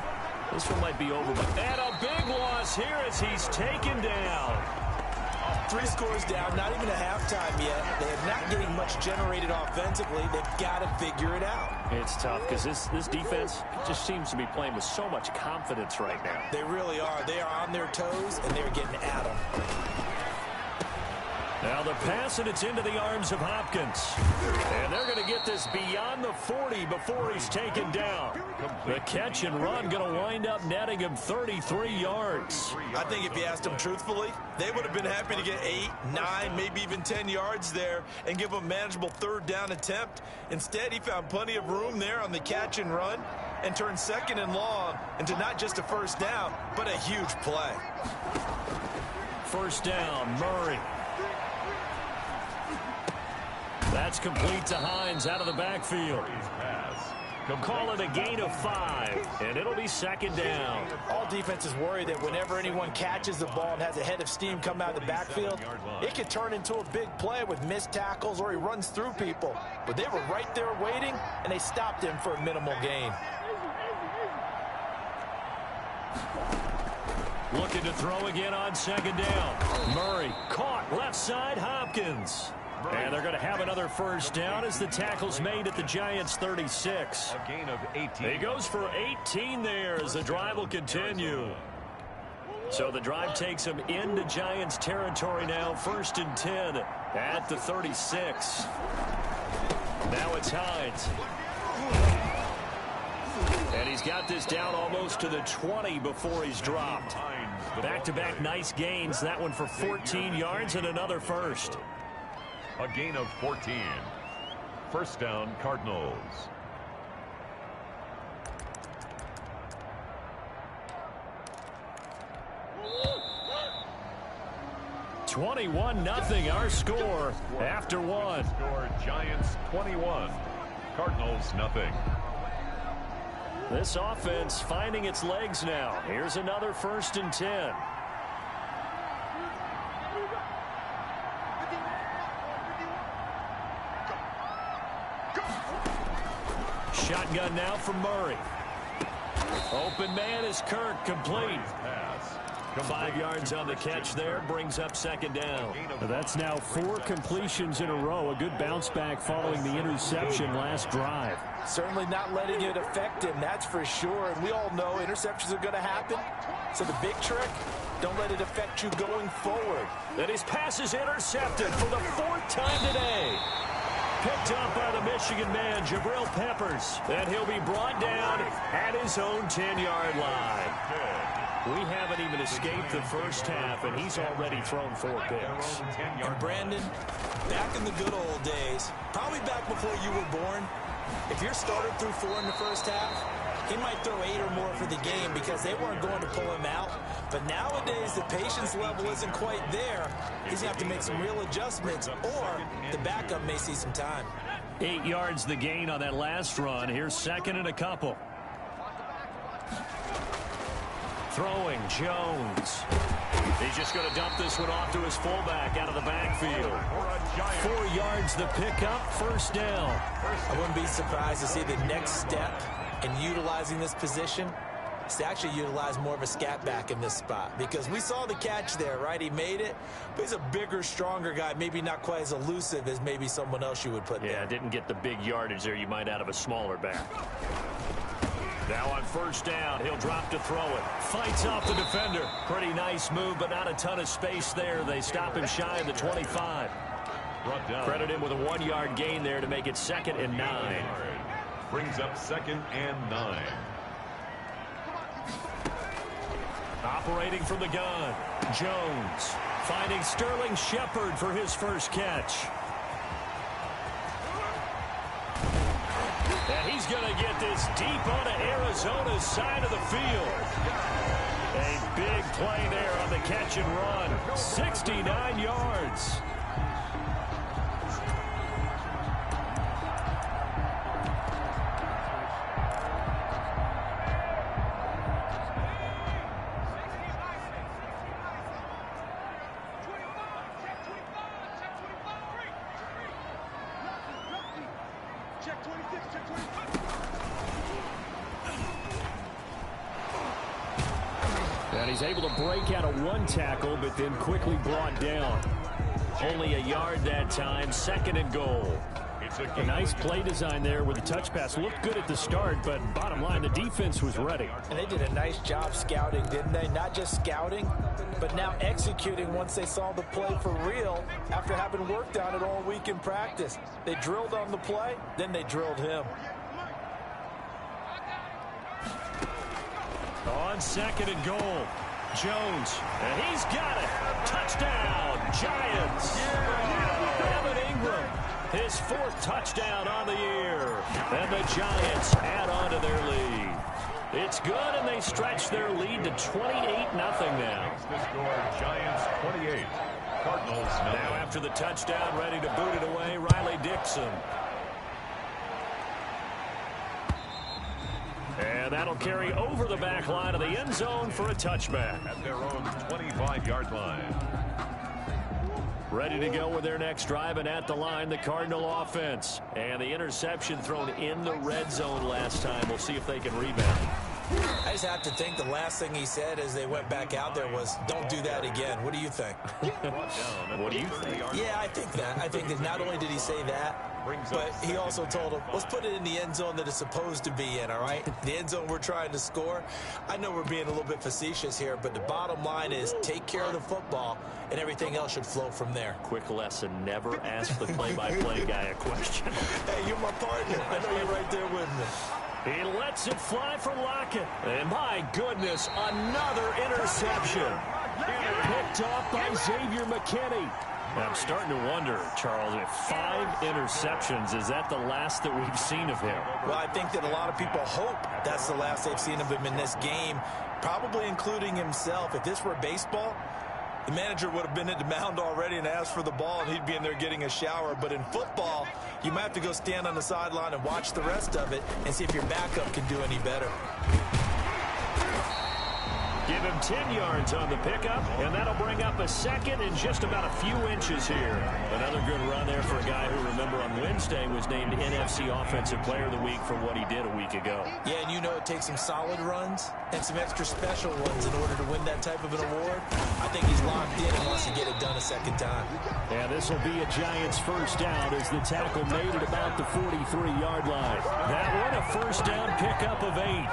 This one might be over. And a big loss here as he's taken down. 3 scores down, not even a halftime yet. They're not getting much generated offensively. They've got to figure it out. It's tough because this defense just seems to be playing with so much confidence right now. They really are. They are on their toes, and they're getting at them. Now the pass, and it's into the arms of Hopkins. And they're going to get this beyond the 40 before he's taken down. The catch and run going to wind up netting him 33 yards. I think if you asked them truthfully, they would have been happy to get 8, 9, maybe even 10 yards there and give them a manageable 3rd down attempt. Instead, he found plenty of room there on the catch and run and turned 2nd and long into not just a 1st down, but a huge play. 1st down, Murray. That's complete to Hines out of the backfield. Call it a gain of 5, and it'll be second down. All defenses worry that whenever anyone catches the ball and has a head of steam come out of the backfield, it could turn into a big play with missed tackles or he runs through people. But they were right there waiting, and they stopped him for a minimal gain. Looking to throw again on second down. Murray caught left side Hopkins. And they're going to have another first down as the tackle's made at the Giants' 36. A gain of 18. He goes for 18 there as the drive will continue. So the drive takes him into Giants territory now, 1st and 10 at the 36. Now it's Hines. And he's got this down almost to the 20 before he's dropped. Back-to-back nice gains, that one for 14 yards and another first. A gain of 14. First down, Cardinals. (21-0) our score after one. Score Giants 21, Cardinals nothing. This offense finding its legs now. Here's another 1st and 10. Shotgun now from Murray. Open man is Kirk, complete. 5 yards on the catch there, brings up second down. That's now 4 completions in a row. A good bounce back following the interception last drive. Certainly not letting it affect him, that's for sure. And we all know interceptions are going to happen. So the big trick, don't let it affect you going forward. And his pass is intercepted for the 4th time today. Picked up by the Michigan man, Jabril Peppers. And he'll be brought down at his own 10-yard line. We haven't even escaped the first half, and he's already thrown 4 picks. And Brandon, back in the good old days, probably back before you were born, if your starter threw 4 in the first half, he might throw 8 or more for the game because they weren't going to pull him out. But nowadays, the patience level isn't quite there. He's going to have to make some real adjustments, or the backup may see some time. 8 yards the gain on that last run. Here's 2nd and a couple. Throwing, Jones. He's just going to dump this one off to his fullback out of the backfield. 4 yards the pickup, first down. I wouldn't be surprised to see the next step in utilizing this position is to actually utilize more of a scat back in this spot. Because we saw the catch there, right? He made it, but he's a bigger, stronger guy, maybe not quite as elusive as maybe someone else you would put there. Yeah, didn't get the big yardage there you might out of a smaller back. Now on first down, he'll drop to throw it. Fights off the defender. Pretty nice move, but not a ton of space there. They stop him shy of the 25. Credit him with a 1-yard gain there to make it 2nd and 9. Brings up 2nd and 9. Operating from the gun, Jones finding Sterling Shepard for his first catch. And he's going to get this deep onto Arizona's side of the field. A big play there on the catch and run. 69 yards. And he's able to break out of 1 tackle, but then quickly brought down. Only a yard that time, 2nd and goal. A nice play design there with the touch pass. Looked good at the start, but bottom line, the defense was ready. And they did a nice job scouting, didn't they? Not just scouting, but now executing once they saw the play for real after having worked on it all week in practice. They drilled on the play, then they drilled him. On 2nd and goal, Jones, and he's got it. Touchdown, Giants. Evan Ingram, his 4th touchdown on the year. And the Giants add on to their lead. It's good, and they stretch their lead to 28-0 now. The score, Giants 28, Cardinals 9. Now after the touchdown, ready to boot it away, Riley Dixon. And that'll carry over the back line of the end zone for a touchback. At their own 25-yard line. Ready to go with their next drive, and at the line, the Cardinal offense. And the interception thrown in the red zone last time. We'll see if they can rebound. I just have to think the last thing he said as they went back out there was, don't do that again. What do you think? What do you think? Yeah, I think that. I think that not only did he say that, but he also told him, let's put it in the end zone that it's supposed to be in, all right? The end zone we're trying to score. I know we're being a little bit facetious here, but the bottom line is take care of the football, and everything else should flow from there. Quick lesson, never ask the play-by-play guy a question. Hey, you're my partner. I know you're right there with me. He lets it fly for Lockett. And my goodness, another interception. Picked off by Xavier McKinney. I'm starting to wonder, Charles, if 5 interceptions, is that the last that we've seen of him? Well, I think that a lot of people hope that's the last they've seen of him in this game, probably including himself. If this were baseball, the manager would have been at the mound already and asked for the ball, and he'd be in there getting a shower. But in football, you might have to go stand on the sideline and watch the rest of it and see if your backup can do any better. Give him 10 yards on the pickup, and that'll bring up a second in just about a few inches here. Another good run there for a guy who, remember, on Wednesday was named NFC Offensive Player of the Week for what he did a week ago. Yeah, and you know it takes some solid runs and some extra special ones in order to win that type of an award. I think he's locked in and wants to get it done a second time. Yeah, this will be a Giants first down as the tackle made it about the 43-yard line. That one a first down pickup of 8.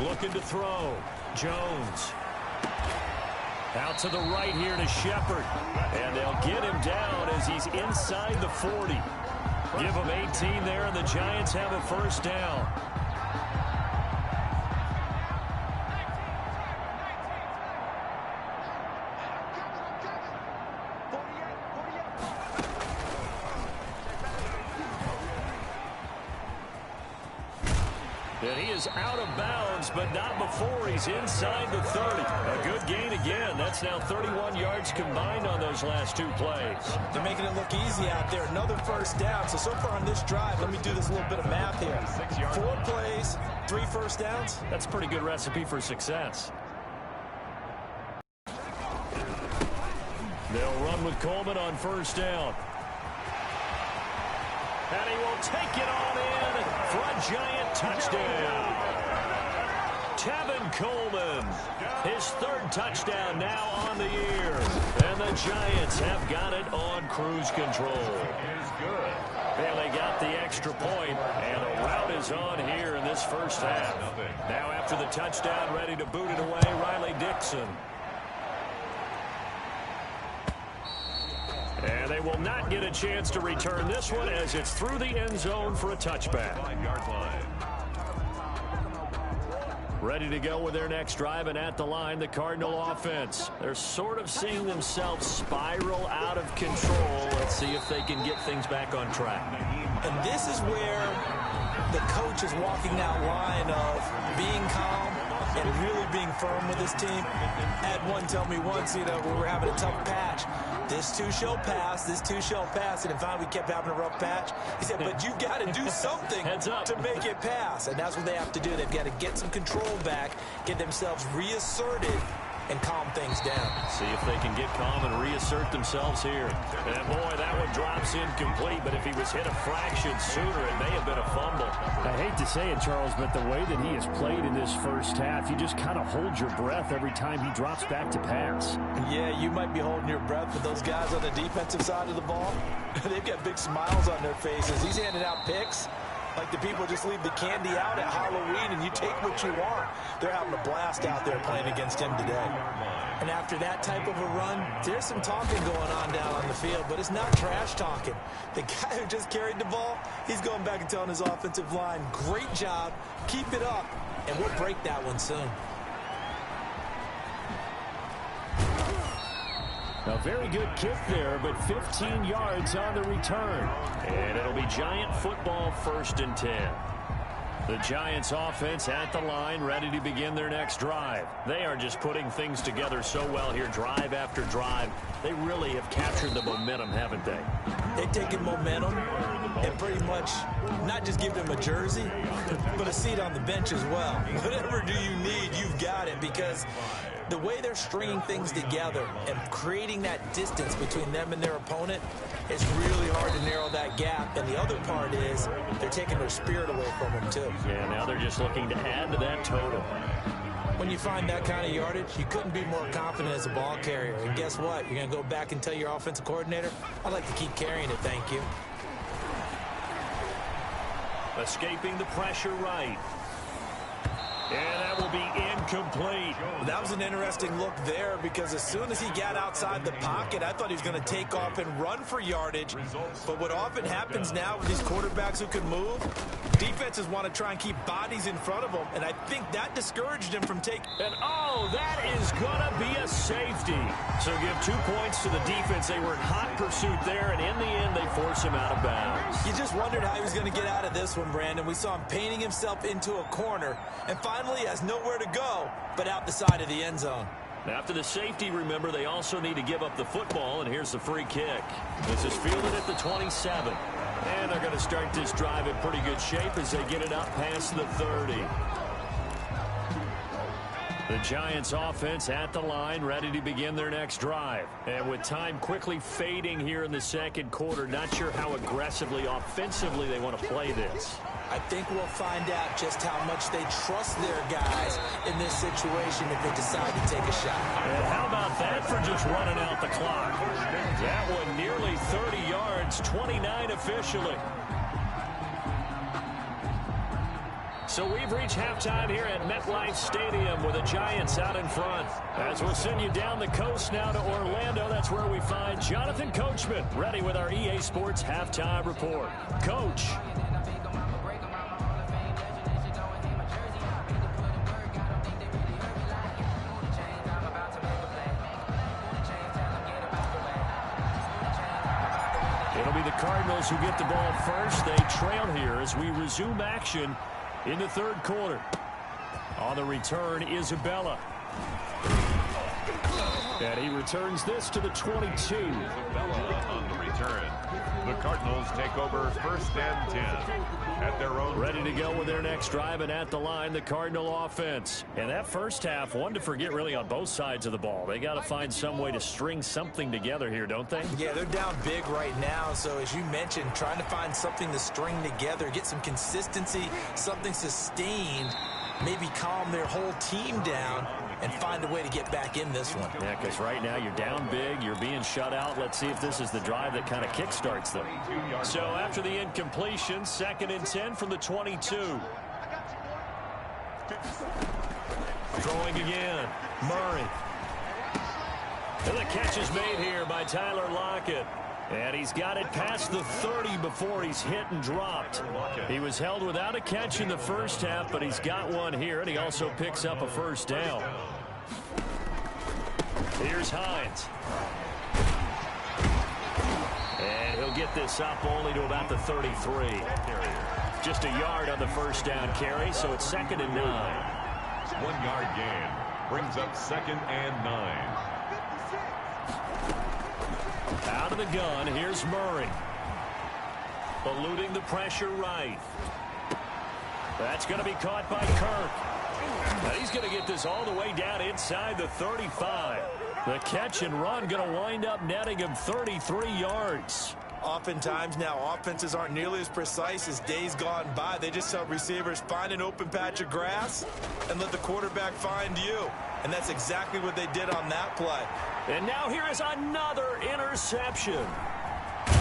Looking to throw. Jones. Out to the right here to Shepard. And they'll get him down as he's inside the 40. Give him 18 there, and the Giants have a first down. And he is out of bounds, but not before he's inside the 30. A good gain again. That's now 31 yards combined on those last 2 plays. They're making it look easy out there. Another first down. So far on this drive, let me do this little bit of math here. 4 plays, 3 first downs. That's a pretty good recipe for success. They'll run with Coleman on first down. And he will take it on in for a Giant touchdown. Tevin Coleman, his 3rd touchdown now on the year. And the Giants have got it on cruise control. And they got the extra point, and the route is on here in this first half. Now after the touchdown, ready to boot it away, Riley Dixon. And they will not get a chance to return this one as it's through the end zone for a touchback. 5-yard line. Ready to go with their next drive, and at the line, the Cardinal offense. They're sort of seeing themselves spiral out of control. Let's see if they can get things back on track. And this is where the coach is walking that line of being calm and really being firm with his team. Had one tell me once, you know, we were having a tough patch. This too shall pass, this too shall pass. And in fact, we kept having a rough patch. He said, but you got to do something to make it pass. And that's what they have to do. They've got to get some control back, get themselves reasserted, and calm things down. See if they can get calm and reassert themselves here. And boy, that one drops incomplete, but if he was hit a fraction sooner, it may have been a fumble. I hate to say it, Charles, but the way that he has played in this first half, you just kind of hold your breath every time he drops back to pass. Yeah, you might be holding your breath, but those guys on the defensive side of the ball, they've got big smiles on their faces. He's handing out picks like the people just leave the candy out at Halloween and you take what you want. They're having a blast out there playing against him today. And after that type of a run, there's some talking going on down on the field, but it's not trash talking. The guy who just carried the ball, he's going back and telling his offensive line, great job, keep it up, and we'll break that one soon. A very good kick there, but 15 yards on the return. And it'll be Giant football, 1st and 10. The Giants offense at the line, ready to begin their next drive. They are just putting things together so well here, drive after drive. They really have captured the momentum, haven't they? They've taken momentum and pretty much not just give them a jersey, but a seat on the bench as well. Whatever do you need, you've got it, because the way they're stringing things together and creating that distance between them and their opponent, it's really hard to narrow that gap. And the other part is they're taking their spirit away from them, too. Yeah, now they're just looking to add to that total. When you find that kind of yardage, you couldn't be more confident as a ball carrier. And guess what? You're going to go back and tell your offensive coordinator, I'd like to keep carrying it, thank you. Escaping the pressure right. And that will be incomplete. Well, that was an interesting look there, because as soon as he got outside the pocket, I thought he was going to take off and run for yardage. But what often happens now with these quarterbacks who can move, defenses want to try and keep bodies in front of them, and I think that discouraged him from taking. And oh, that is going to be a safety. So give 2 points to the defense. They were in hot pursuit there, and in the end, they force him out of bounds. You just wondered how he was going to get out of this one, Brandon. We saw him painting himself into a corner, and finally has nowhere to go but out the side of the end zone. After the safety, remember, they also need to give up the football, and here's the free kick. This is fielded at the 27. And they're going to start this drive in pretty good shape as they get it up past the 30. The Giants offense at the line, ready to begin their next drive. And with time quickly fading here in the second quarter, not sure how aggressively, offensively they want to play this. I think we'll find out just how much they trust their guys in this situation if they decide to take a shot. And how about that for just running out the clock? That one nearly 30 yards, 29 officially. So we've reached halftime here at MetLife Stadium with the Giants out in front. As we'll send you down the coast now to Orlando, that's where we find Jonathan Coachman, ready with our EA Sports Halftime Report. Coach. It'll be the Cardinals who get the ball first. They trail here as we resume action in the third quarter. On the return, Isabella. And he returns this to the 22. Isabella on the return. The Cardinals take over first and 10 at their own. Ready to go with their next drive, and at the line, the Cardinal offense. And that first half, one to forget really on both sides of the ball. They got to find some way to string something together here, don't they? Yeah, they're down big right now. So as you mentioned, trying to find something to string together, get some consistency, something sustained, maybe calm their whole team down and find a way to get back in this one. Yeah, because right now you're down big, you're being shut out. Let's see if this is the drive that kind of kickstarts them. So after the incompletion, 2nd and 10 from the 22. Throwing again, Murray. And the catch is made here by Tyler Lockett. And he's got it past the 30 before he's hit and dropped. He was held without a catch in the first half, but he's got one here, and he also picks up a first down. Here's Hines. And he'll get this up only to about the 33. Just a yard on the first down carry, so it's 2nd and 9. 1 yard gain brings up 2nd and 9. Out of the gun, here's Murray. Eluding the pressure right. That's going to be caught by Kirk. Now he's going to get this all the way down inside the 35. The catch and run going to wind up netting him 33 yards. Oftentimes now offenses aren't nearly as precise as days gone by. They just help receivers find an open patch of grass and let the quarterback find you. And that's exactly what they did on that play. And now here is another interception.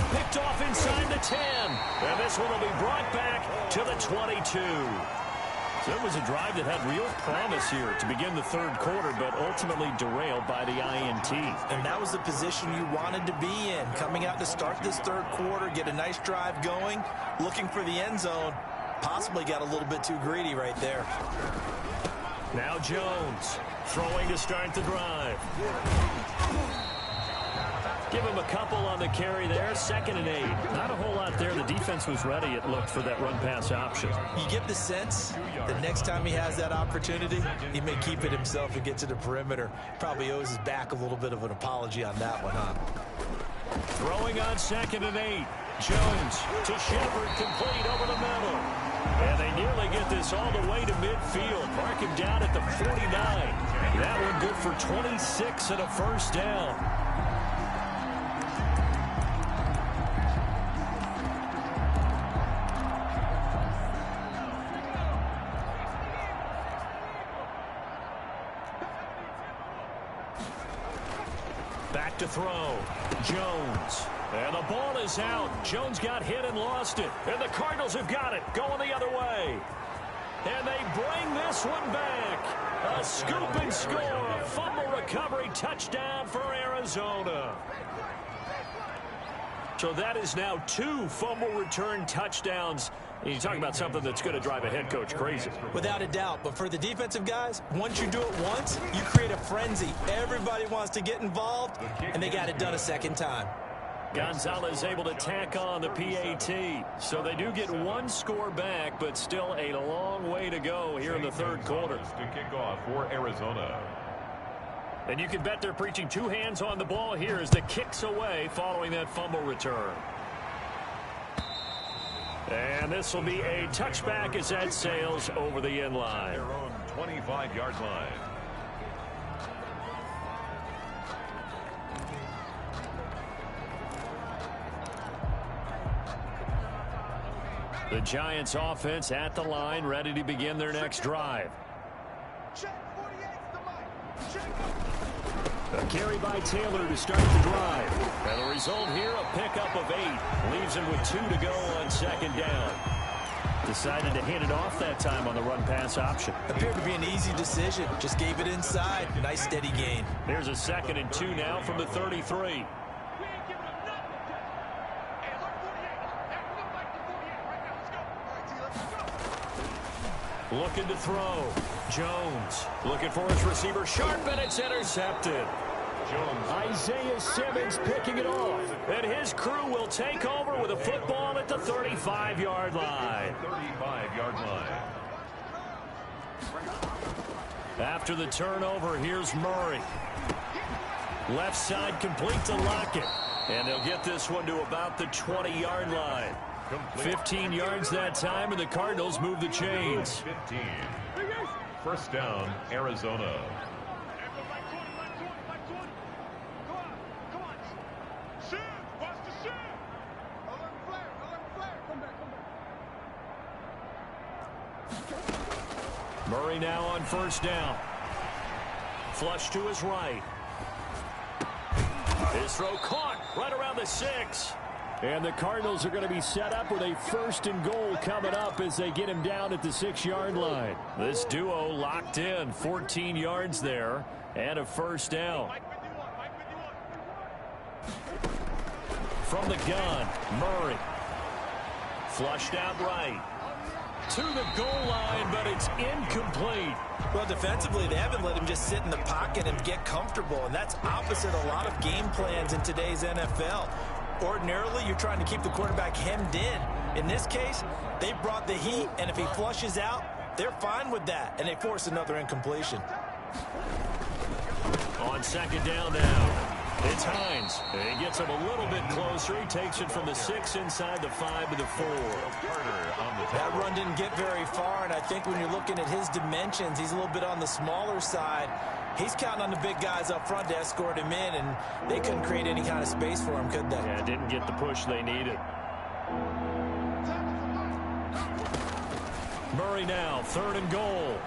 Picked off inside the 10. And this one will be brought back to the 22. So it was a drive that had real promise here to begin the third quarter, but ultimately derailed by the INT. And that was the position you wanted to be in. Coming out to start this third quarter, get a nice drive going, looking for the end zone. Possibly got a little bit too greedy right there. Now Jones throwing to start the drive. Give him a couple on the carry there. 2nd and 8. Not a whole lot there. The defense was ready, it looked, for that run-pass option. You get the sense that next time he has that opportunity, he may keep it himself and get to the perimeter. Probably owes his back a little bit of an apology on that one, huh? Throwing on 2nd and 8. Jones to Shepard, complete over the middle. And they nearly get this all the way to midfield. Mark him down at the 49. That one good for 26 and a first down. Back to throw. Jones. And the ball is out. Jones got hit and lost it. And the Cardinals have got it. Going the other way. And they bring this one back. A scoop and score. A fumble recovery touchdown for Arizona. So that is now 2 fumble return touchdowns. And you talk about something that's going to drive a head coach crazy. Without a doubt. But for the defensive guys, once you do it once, you create a frenzy. Everybody wants to get involved, and they got it done a second time. Gonzalez able to tack on the PAT. So they do get 1 score back, but still a long way to go here in the 3rd quarter. To kick off for Arizona. And you can bet they're preaching 2 hands on the ball here as the kick's away following that fumble return. And this will be a touchback as that sails over the end line. Their own 25-yard line. The Giants offense at the line, ready to begin their next drive. A carry by Taylor to start the drive. And the result here, a pickup of 8. Leaves him with 2 to go on 2nd down. Decided to hand it off that time on the run-pass option. Appeared to be an easy decision. Just gave it inside. Nice steady gain. Here's a 2nd and 2 now from the 33. Looking to throw. Jones looking for his receiver. Sharp, and it's intercepted. Jones. Isaiah Simmons picking it off. And his crew will take over with a football at the 35-yard line. 35-yard line. After the turnover, here's Murray. Left side complete to Lockett. And they'll get this one to about the 20-yard line. 15 yards that time, and the Cardinals move the chains. 15. First down, Arizona. Murray now on first down. Flush to his right. His throw caught right around the 6. And the Cardinals are going to be set up with a 1st and goal coming up as they get him down at the 6-yard line. This duo locked in, 14 yards there, and a first down. From the gun, Murray. Flushed out right. To the goal line, but it's incomplete. Well, defensively, they haven't let him just sit in the pocket and get comfortable, and that's opposite a lot of game plans in today's NFL. Ordinarily, you're trying to keep the quarterback hemmed in. In this case, they brought the heat, and if he flushes out, they're fine with that, and they force another incompletion. On 2nd down now, it's Hines. He gets him a little bit closer. He takes it from the 6 inside the 5 to the 4. That run didn't get very far, and I think when you're looking at his dimensions, he's a little bit on the smaller side. He's counting on the big guys up front to escort him in, and they couldn't create any kind of space for him, could they? Yeah, didn't get the push they needed. Murray now, 3rd and goal.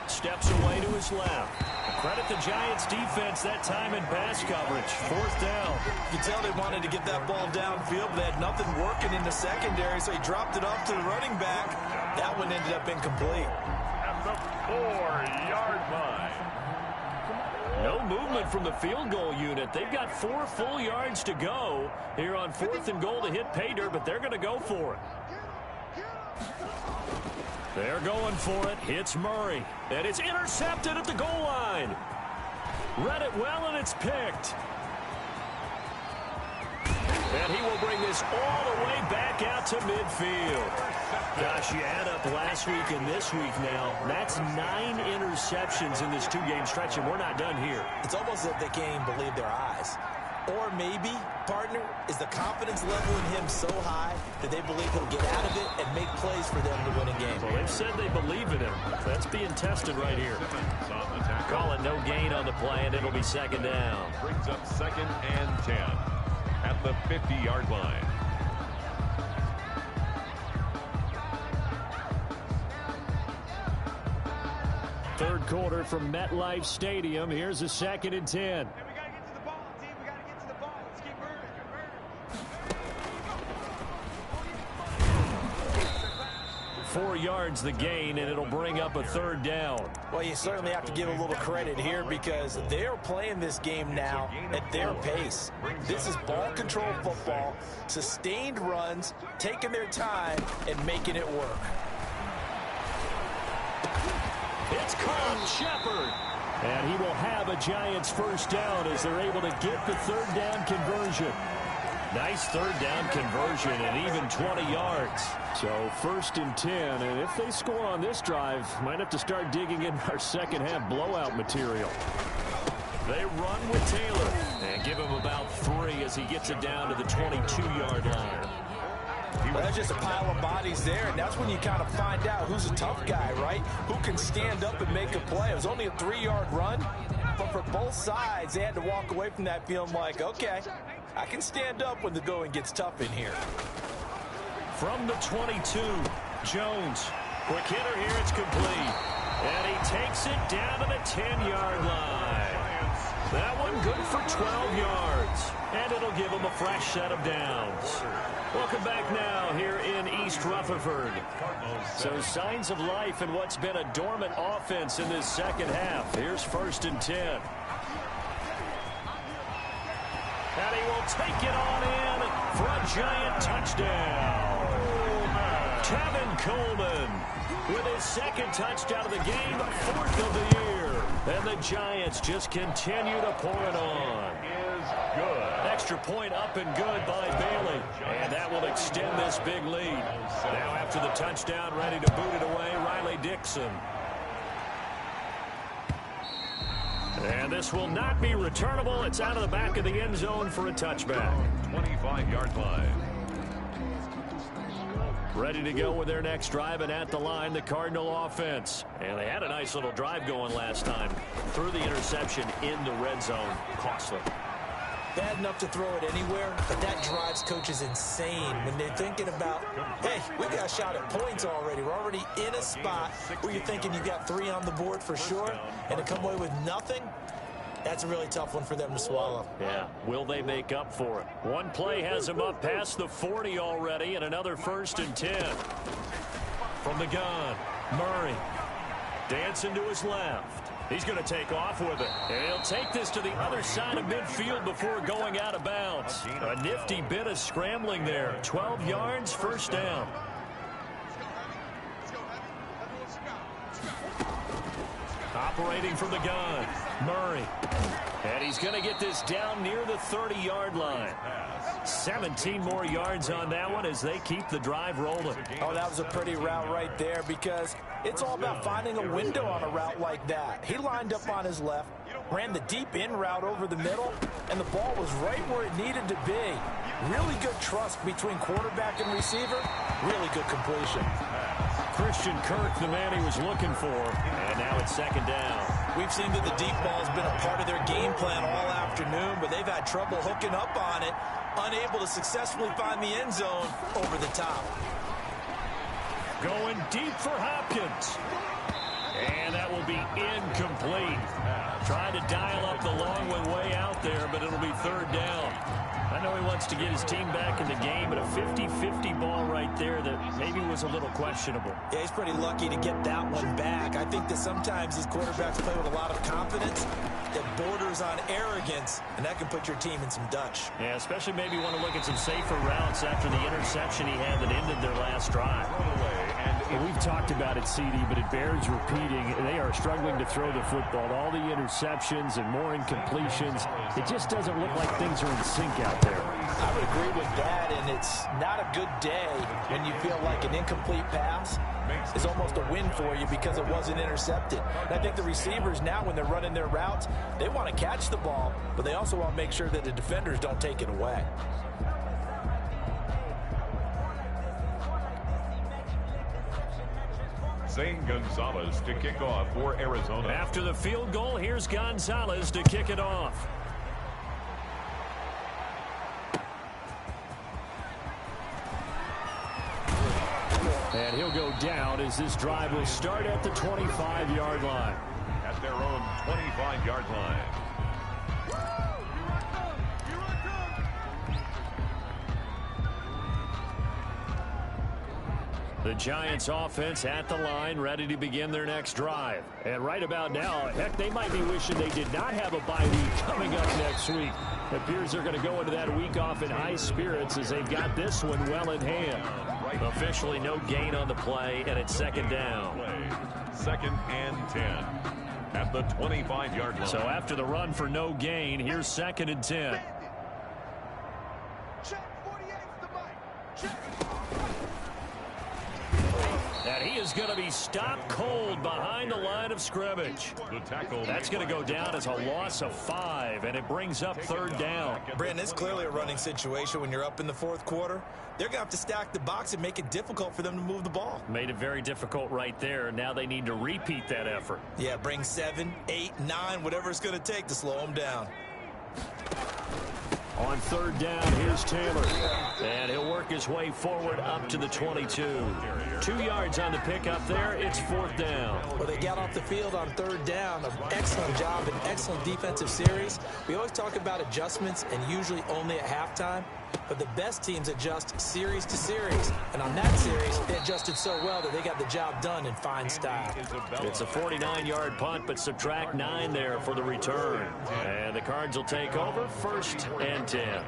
Steps away to his left. Credit the Giants defense that time in pass coverage. 4th down. You can tell they wanted to get that ball downfield, but they had nothing working in the secondary, so he dropped it off to the running back. That one ended up incomplete. At the 4-yard line. No movement from the field goal unit. They've got 4 full yards to go here on 4th and goal to hit pay dirt, but they're going to go for it. They're going for it. Hits Murray. And it's intercepted at the goal line. Read it well, and it's picked. And he will bring this all the way back out to midfield. Gosh, you add up last week and this week now, that's 9 interceptions in this 2-game stretch, and we're not done here. It's almost as if they can't even believe their eyes. Or maybe, partner, is the confidence level in him so high that they believe he'll get out of it and make plays for them to win a game. Well, they've said they believe in him. That's being tested right here. Call it no gain on the play, and it'll be second down. Brings up 2nd and 10 at the 50-yard line. Third quarter from MetLife Stadium. Here's a 2nd and 10. 4 yards the gain, and it'll bring up a 3rd down. Well, you certainly have to give a little credit here because they're playing this game now at their pace. This is ball control football, sustained runs, taking their time, and making it work. It's caught, Shepard. And he will have a Giants first down as they're able to get the 3rd down conversion. Nice 3rd down conversion and even 20 yards. So 1st and 10, and if they score on this drive, might have to start digging in our second half blowout material. They run with Taylor and give him about 3 as he gets it down to the 22-yard line. Well, that's just a pile of bodies there, and that's when you kind of find out who's a tough guy, right? Who can stand up and make a play. It was only a 3-yard run, but for both sides, they had to walk away from that feeling like, okay, I can stand up when the going gets tough in here. From the 22, Jones. Quick hitter here, it's complete. And he takes it down to the 10-yard line. That one good for 12 yards. And it'll give him a fresh set of downs. Welcome back now here in East Rutherford. So signs of life in what's been a dormant offense in this second half. Here's 1st and 10. And he will take it on in for a Giant touchdown. Tevin Coleman with his 2nd touchdown of the game, 4th of the year. And the Giants just continue to pour it on. Good. Extra point up and good by Bailey. And that will extend this big lead. Now after the touchdown, ready to boot it away, Riley Dixon. And this will not be returnable. It's out of the back of the end zone for a touchback. 25-yard line. Ready to go with their next drive, and at the line, the Cardinal offense. And they had a nice little drive going last time. Threw the interception in the red zone. Costly. Bad enough to throw it anywhere, but that drives coaches insane when they're thinking about, hey, we got a shot at points already. We're already in a spot where you're thinking you got 3 on the board for sure, and to come away with nothing, that's a really tough one for them to swallow. Yeah, will they make up for it? One play has him up past the 40 already, and another 1st and 10. From the gun, Murray dancing to his left. He's going to take off with it. And he'll take this to the other side of midfield before going out of bounds. A nifty bit of scrambling there. 12 yards, 1st down. Operating from the gun, Murray. And he's going to get this down near the 30-yard line. 17 more yards on that one as they keep the drive rolling. Oh, that was a pretty route right there because it's all about finding a window on a route like that. He lined up on his left, ran the deep in route over the middle, and the ball was right where it needed to be. Really good trust between quarterback and receiver. Really good completion. Christian Kirk, the man he was looking for, and now it's 2nd down. We've seen that the deep ball has been a part of their game plan all afternoon, but they've had trouble hooking up on it, unable to successfully find the end zone over the top. Going deep for Hopkins. And that will be incomplete. Trying to dial up the long one way out there, but it'll be 3rd down. I know he wants to get his team back in the game, but a 50-50 ball right there that maybe was a little questionable. Yeah, he's pretty lucky to get that one back. I think that sometimes these quarterbacks play with a lot of confidence that borders on arrogance, and that can put your team in some Dutch. Yeah, especially maybe want to look at some safer routes after the interception he had that ended their last drive. And we've talked about it, CD, but it bears repeating. They are struggling to throw the football. All the interceptions and more incompletions. It just doesn't look like things are in sync out there. I would agree with that, and it's not a good day when you feel like an incomplete pass is almost a win for you because it wasn't intercepted. And I think the receivers now, when they're running their routes, they want to catch the ball, but they also want to make sure that the defenders don't take it away. Zane Gonzalez to kick off for Arizona. After the field goal, here's Gonzalez to kick it off. And he'll go down as this drive will start at the 25-yard line. At their own 25-yard line. The Giants offense at the line, ready to begin their next drive. And right about now, heck, they might be wishing they did not have a bye week coming up next week. It appears they're going to go into that week off in high spirits as they've got this one well in hand. Officially no gain on the play, and it's second down. 2nd and 10 at the 25-yard line. So after the run for no gain, here's 2nd and 10. And he is going to be stopped cold behind the line of scrimmage. The tackle. That's going to go down as a loss of 5, and it brings up 3rd down. Brandon, it's clearly a running situation when you're up in the 4th quarter. They're going to have to stack the box and make it difficult for them to move the ball. Made it very difficult right there. Now they need to repeat that effort. Yeah, bring 7, 8, 9, whatever it's going to take to slow them down. On 3rd down, here's Taylor. And he'll work his way forward up to the 22. 2 yards on the pickup there. It's 4th down. Well, they got off the field on 3rd down. An excellent job, an excellent defensive series. We always talk about adjustments and usually only at halftime. But the best teams adjust series to series. And on that series, they adjusted so well that they got the job done in fine style. It's a 49-yard punt, but subtract 9 there for the return. And the Cards will take over 1st and 10.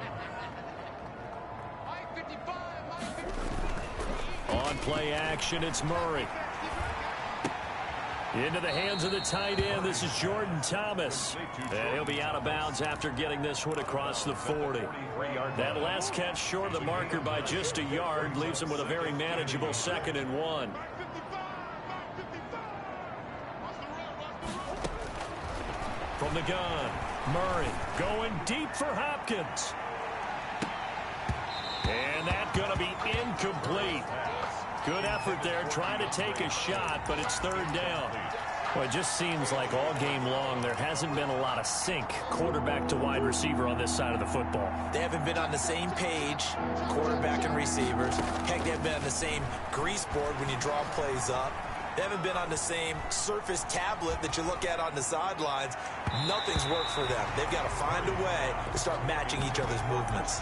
On play action, it's Murray. Into the hands of the tight end. This is Jordan Thomas. And he'll be out of bounds after getting this one across the 40. That last catch short of the marker by just a yard leaves him with a very manageable 2nd and 1. From the gun, Murray going deep for Hopkins. And that's going to be incomplete. Good effort there, trying to take a shot, but it's 3rd down. Well, it just seems like all game long there hasn't been a lot of sync quarterback to wide receiver on this side of the football. They haven't been on the same page, quarterback and receivers. Heck, they haven't been on the same grease board when you draw plays up. They haven't been on the same Surface tablet that you look at on the sidelines. Nothing's worked for them. They've got to find a way to start matching each other's movements.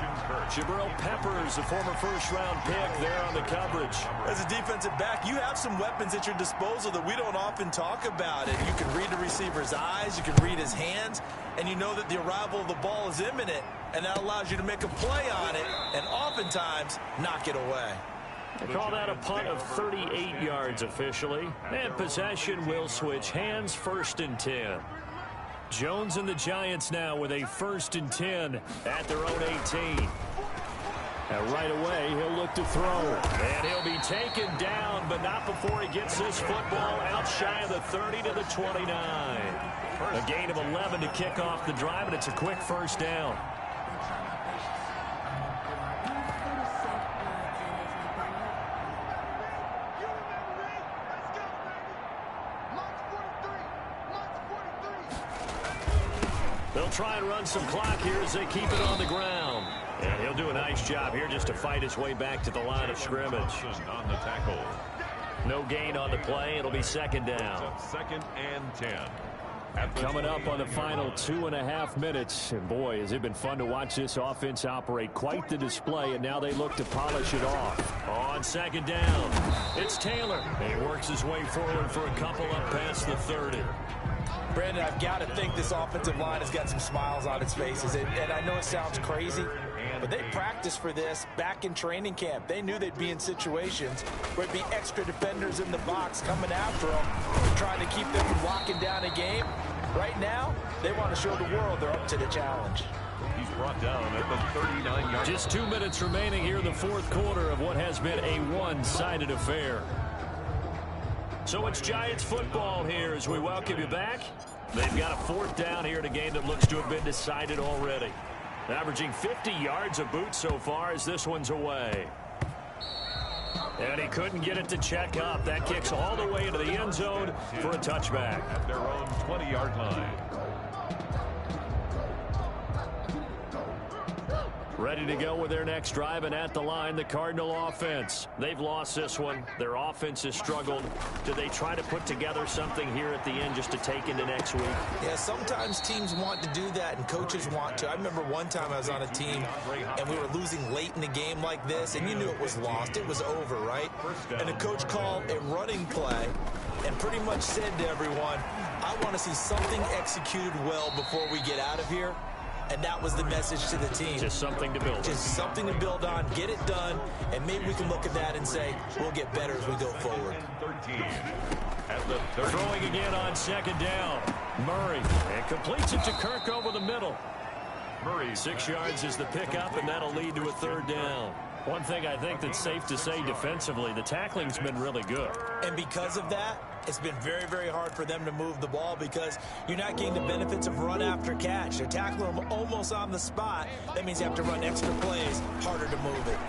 Jabril Peppers, a former 1st-round pick, there on the coverage. As a defensive back, you have some weapons at your disposal that we don't often talk about. And you can read the receiver's eyes, you can read his hands, and you know that the arrival of the ball is imminent, and that allows you to make a play on it and oftentimes knock it away. They call that a punt of 38 yards officially. And possession will switch hands, 1st and 10. Jones and the Giants now with a 1st and 10 at their own 18. And right away, he'll look to throw. And he'll be taken down, but not before he gets this football out shy of the 30 to the 29. A gain of 11 to kick off the drive, and it's a quick 1st down. They'll try and run some clock here as they keep it on the ground. And he'll do a nice job here just to fight his way back to the line of scrimmage. On the tackle. No gain on the play. It'll be 2nd down. 2nd and 10. Coming up on the final 2.5 minutes. And boy, has it been fun to watch this offense operate. Quite the display, and now they look to polish it off. On 2nd down, it's Taylor. He works his way forward for a couple up past the 30. Brandon, I've got to think this offensive line has got some smiles on its faces. And I know it sounds crazy, but they practiced for this back in training camp. They knew they'd be in situations where it'd be extra defenders in the box coming after them, trying to keep them from locking down a game. Right now, they want to show the world they're up to the challenge. He's brought down at the 39-yard. Just 2 minutes remaining here in the 4th quarter of what has been a one-sided affair. So it's Giants football here as we welcome you back. They've got a 4th down here in a game that looks to have been decided already. Averaging 50 yards a boot so far as this one's away. And he couldn't get it to check up. That kicks all the way into the end zone for a touchback. At their own 20-yard line. Ready to go with their next drive, and at the line, the Cardinal offense. They've lost this one. Their offense has struggled. Do they try to put together something here at the end just to take into next week? Yeah, sometimes teams want to do that, and coaches want to. I remember one time I was on a team, and we were losing late in the game like this, and you knew it was lost. It was over, right? And the coach called a running play and pretty much said to everyone, I want to see something executed well before we get out of here. And that was the message to the team. Just something to build on. Just something to build on, get it done, and maybe we can look at that and say, we'll get better as we go forward. 13. At the 30. Throwing again on 2nd down. Murray, and completes it to Kirk over the middle. Murray. 6 yards is the pickup, and that'll lead to a 3rd down. One thing I think that's safe to say defensively, the tackling's been really good. And because of that, it's been very, very hard for them to move the ball because you're not getting the benefits of run after catch. They're tackling them almost on the spot. That means you have to run extra plays, harder to move it.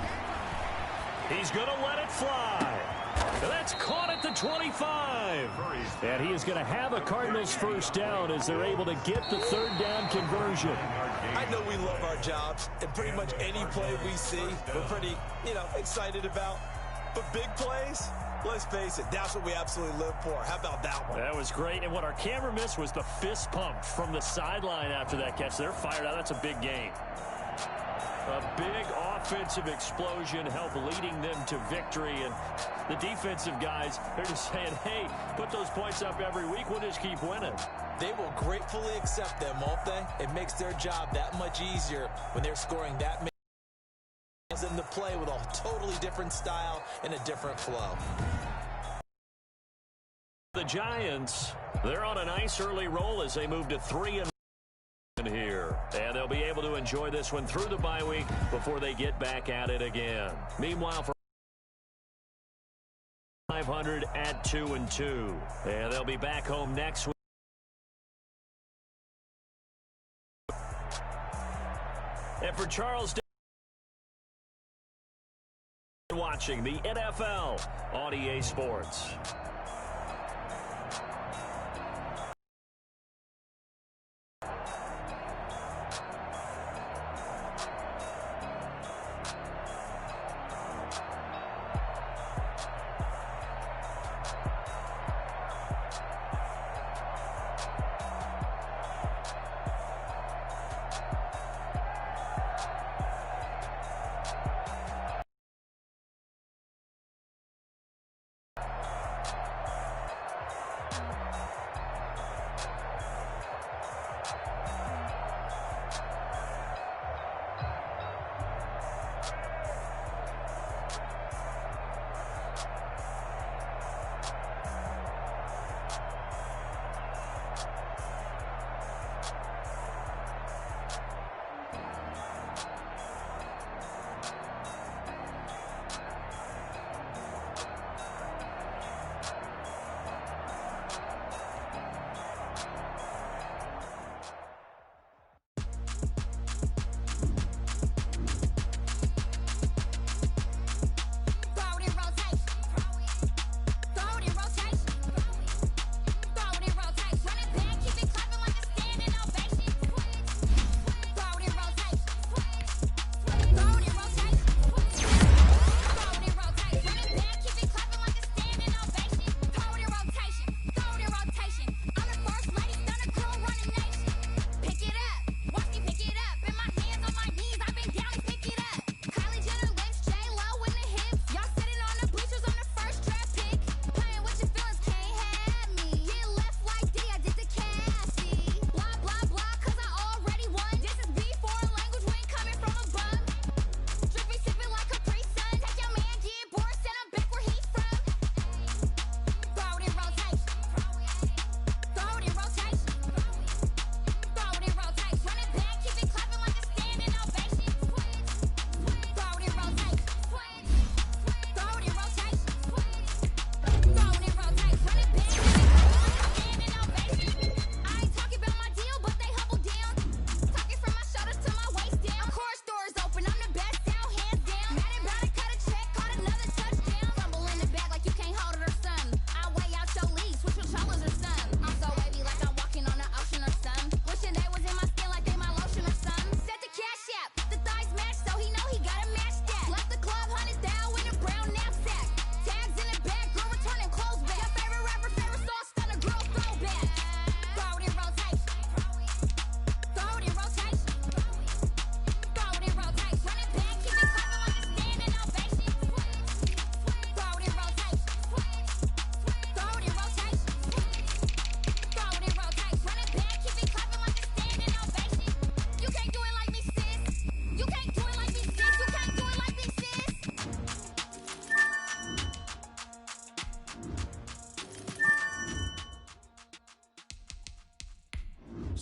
He's going to let it fly. That's caught at the 25. And he is going to have a Cardinals 1st down as they're able to get the 3rd down conversion. I know we love our jobs, and pretty much any play we see, we're pretty, excited about. But big plays, let's face it, that's what we absolutely live for. How about that one? That was great. And what our camera missed was the fist pump from the sideline after that catch. They're fired out. That's a big game. A big offensive explosion helped leading them to victory. And the defensive guys, they're just saying, hey, put those points up every week. We'll just keep winning. They will gratefully accept them, won't they? It makes their job that much easier when they're scoring that many goals in the play with a totally different style and a different flow. The Giants, they're on a nice early roll as they move to 3-1 here. And they'll be able to enjoy this one through the bye week before they get back at it again. Meanwhile, for 500 at 2-2. And they'll be back home next week. And for Charles watching the NFL on EA Sports.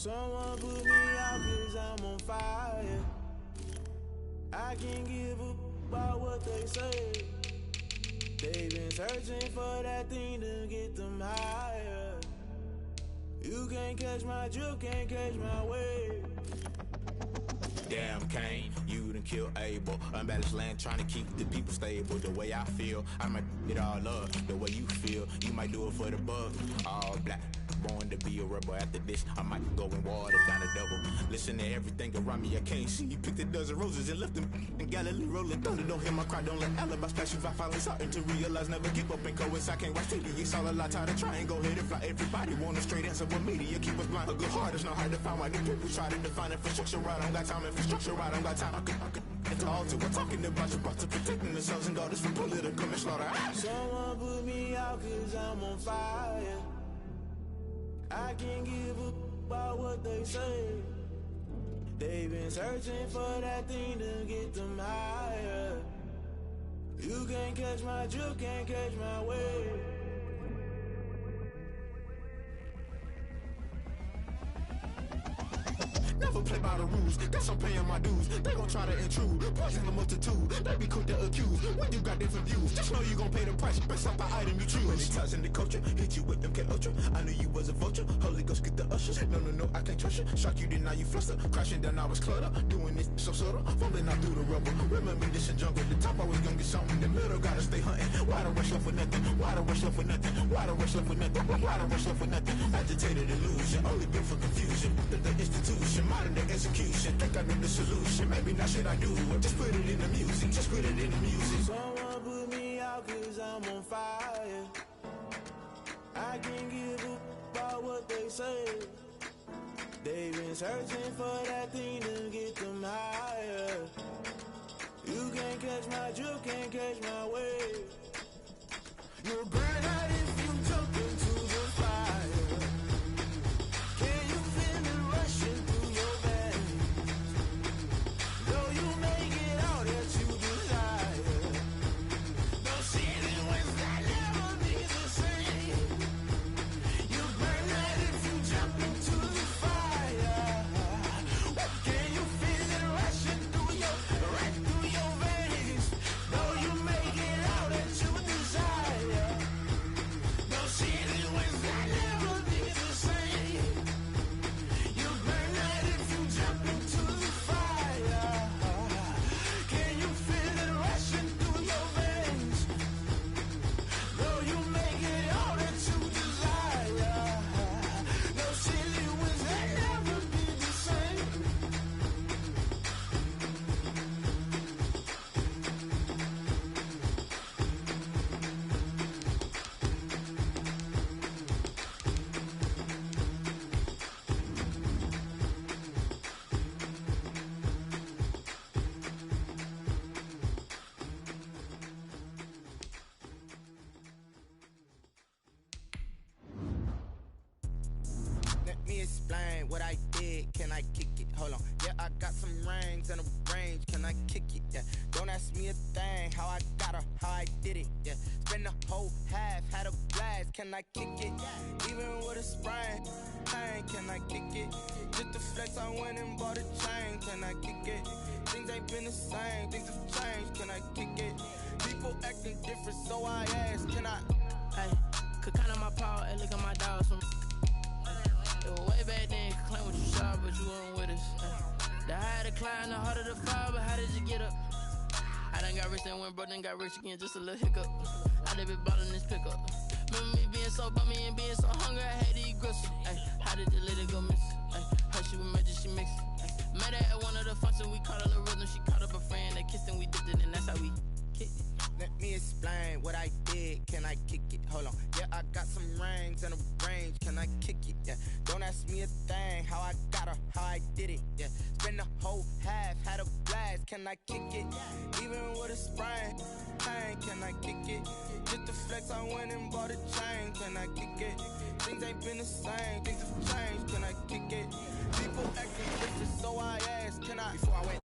Someone put me out cause I'm on fire. I can't give up about what they say. They've been searching for that thing to get them higher. You can't catch my drift, can't catch my wave. Damn, Kane, you done killed Abel. Unbalanced land, trying to keep the people stable. The way I feel, I might it all up. The way you feel, you might do it for the buck. All black, born to be a rebel. After this, I might go in water down a double. Listen to everything around me, I can't see. Picked a dozen roses and left them in Galilee rolling thunder. Don't hear my cry, don't let alibis pass you. I finally starting to realize, never give up and coincide. I can't watch TV, it's all a lot. Tired of trying, go ahead and fly. Everybody want a straight answer, but media keep us blind. A good heart is not hard to find. Why the people try to define infrastructure right? I don't got time. Infrastructure right, I don't got time. I could it's all to. We're talking about your boss to protecting the sons and daughters from political manslaughter. Someone put me out cause I'm on fire. I can't give up about what they say. They've been searching for that thing to get them higher. You can't catch my drift, can't catch my wave. Never play by the rules, guess I'm paying my dues. They gon' try to intrude, poison the multitude. They be quick to accuse, when you got different views. Just know you gon' pay the price, based off the item you choose. When it ties in the culture, hit you with MK Ultra. I knew you was a vulture, Holy Ghost get the ushers. No, I can't trust you. Shock you, then now you fluster. Crashing down, I was clutter. Doing this so subtle, fumbling out through the rubble. Remember this in jungle, the top always gonna get something. The middle gotta stay hunting. Why the rush left with nothing? Why the rush left with nothing? Why the rush left with nothing? Why the rush left with nothing? Agitated illusion, only built for confusion. The institution, modern day execution. Think I know the solution. Maybe not shit I do. Just put it in the music. Just put it in the music. Someone put me out cause I'm on fire. I can't give up about what they say. They've been searching for that thing to get them higher. You can't catch my drift, can't catch my wave. You'll burn out if you jump into the fire. Can you feel it rushing through your veins? Though you may get all that you desire, those feelings will never be the same. You burn out if you jump into the fire. Can you feel it rushing through right through your veins? Though you may get all that you desire, those feelings will never be the same. You burn out if you jump into the fire. Can you feel it rushing through your veins? Though you may get all that you desire, those feelings will never be the same. Let me explain what I did. Can I kick it? Hold on. Yeah, I got some rings and a range. Can I kick it? Yeah. Don't ask me a thing. How I got her, how I did it. Yeah. Spend the whole half, had a blast. Can I kick it? Even with a sprain. Pain, can I kick it? Just to flex, I went and bought a chain. Can I kick it? Things ain't been the same. Things have changed. Can I kick it? People acting different, so I ask. Can I? Hey, could count on my power and look at my dogs from. It was way back then, could claim what you saw, but you weren't with us. The higher the climb, the harder the fall, but how did you get up? I done got rich and went broke, then got rich again, just a little hiccup. I done been ballin' this pickup. Remember me being so bummy and being so hungry, I had to eat gristle. Ay, how did the lady go miss? Ay, her she was magic, she mixed. Met her at one of the functions, we caught a little rhythm, she caught up a friend, they kissed and we dipped it, and that's how we kicked it. Let me explain what I did. Can I kick it? Hold on. Yeah, I got some rings and a range. Can I kick it? Yeah. Don't ask me a thing. How I got her, how I did it. Yeah. Spend the whole half, had a blast. Can I kick it? Even with a sprain. Pain, can I kick it? Just to flex, I went and bought a chain. Can I kick it? Things ain't been the same. Things have changed. Can I kick it? People acting different, so I ask. Can I? Before I went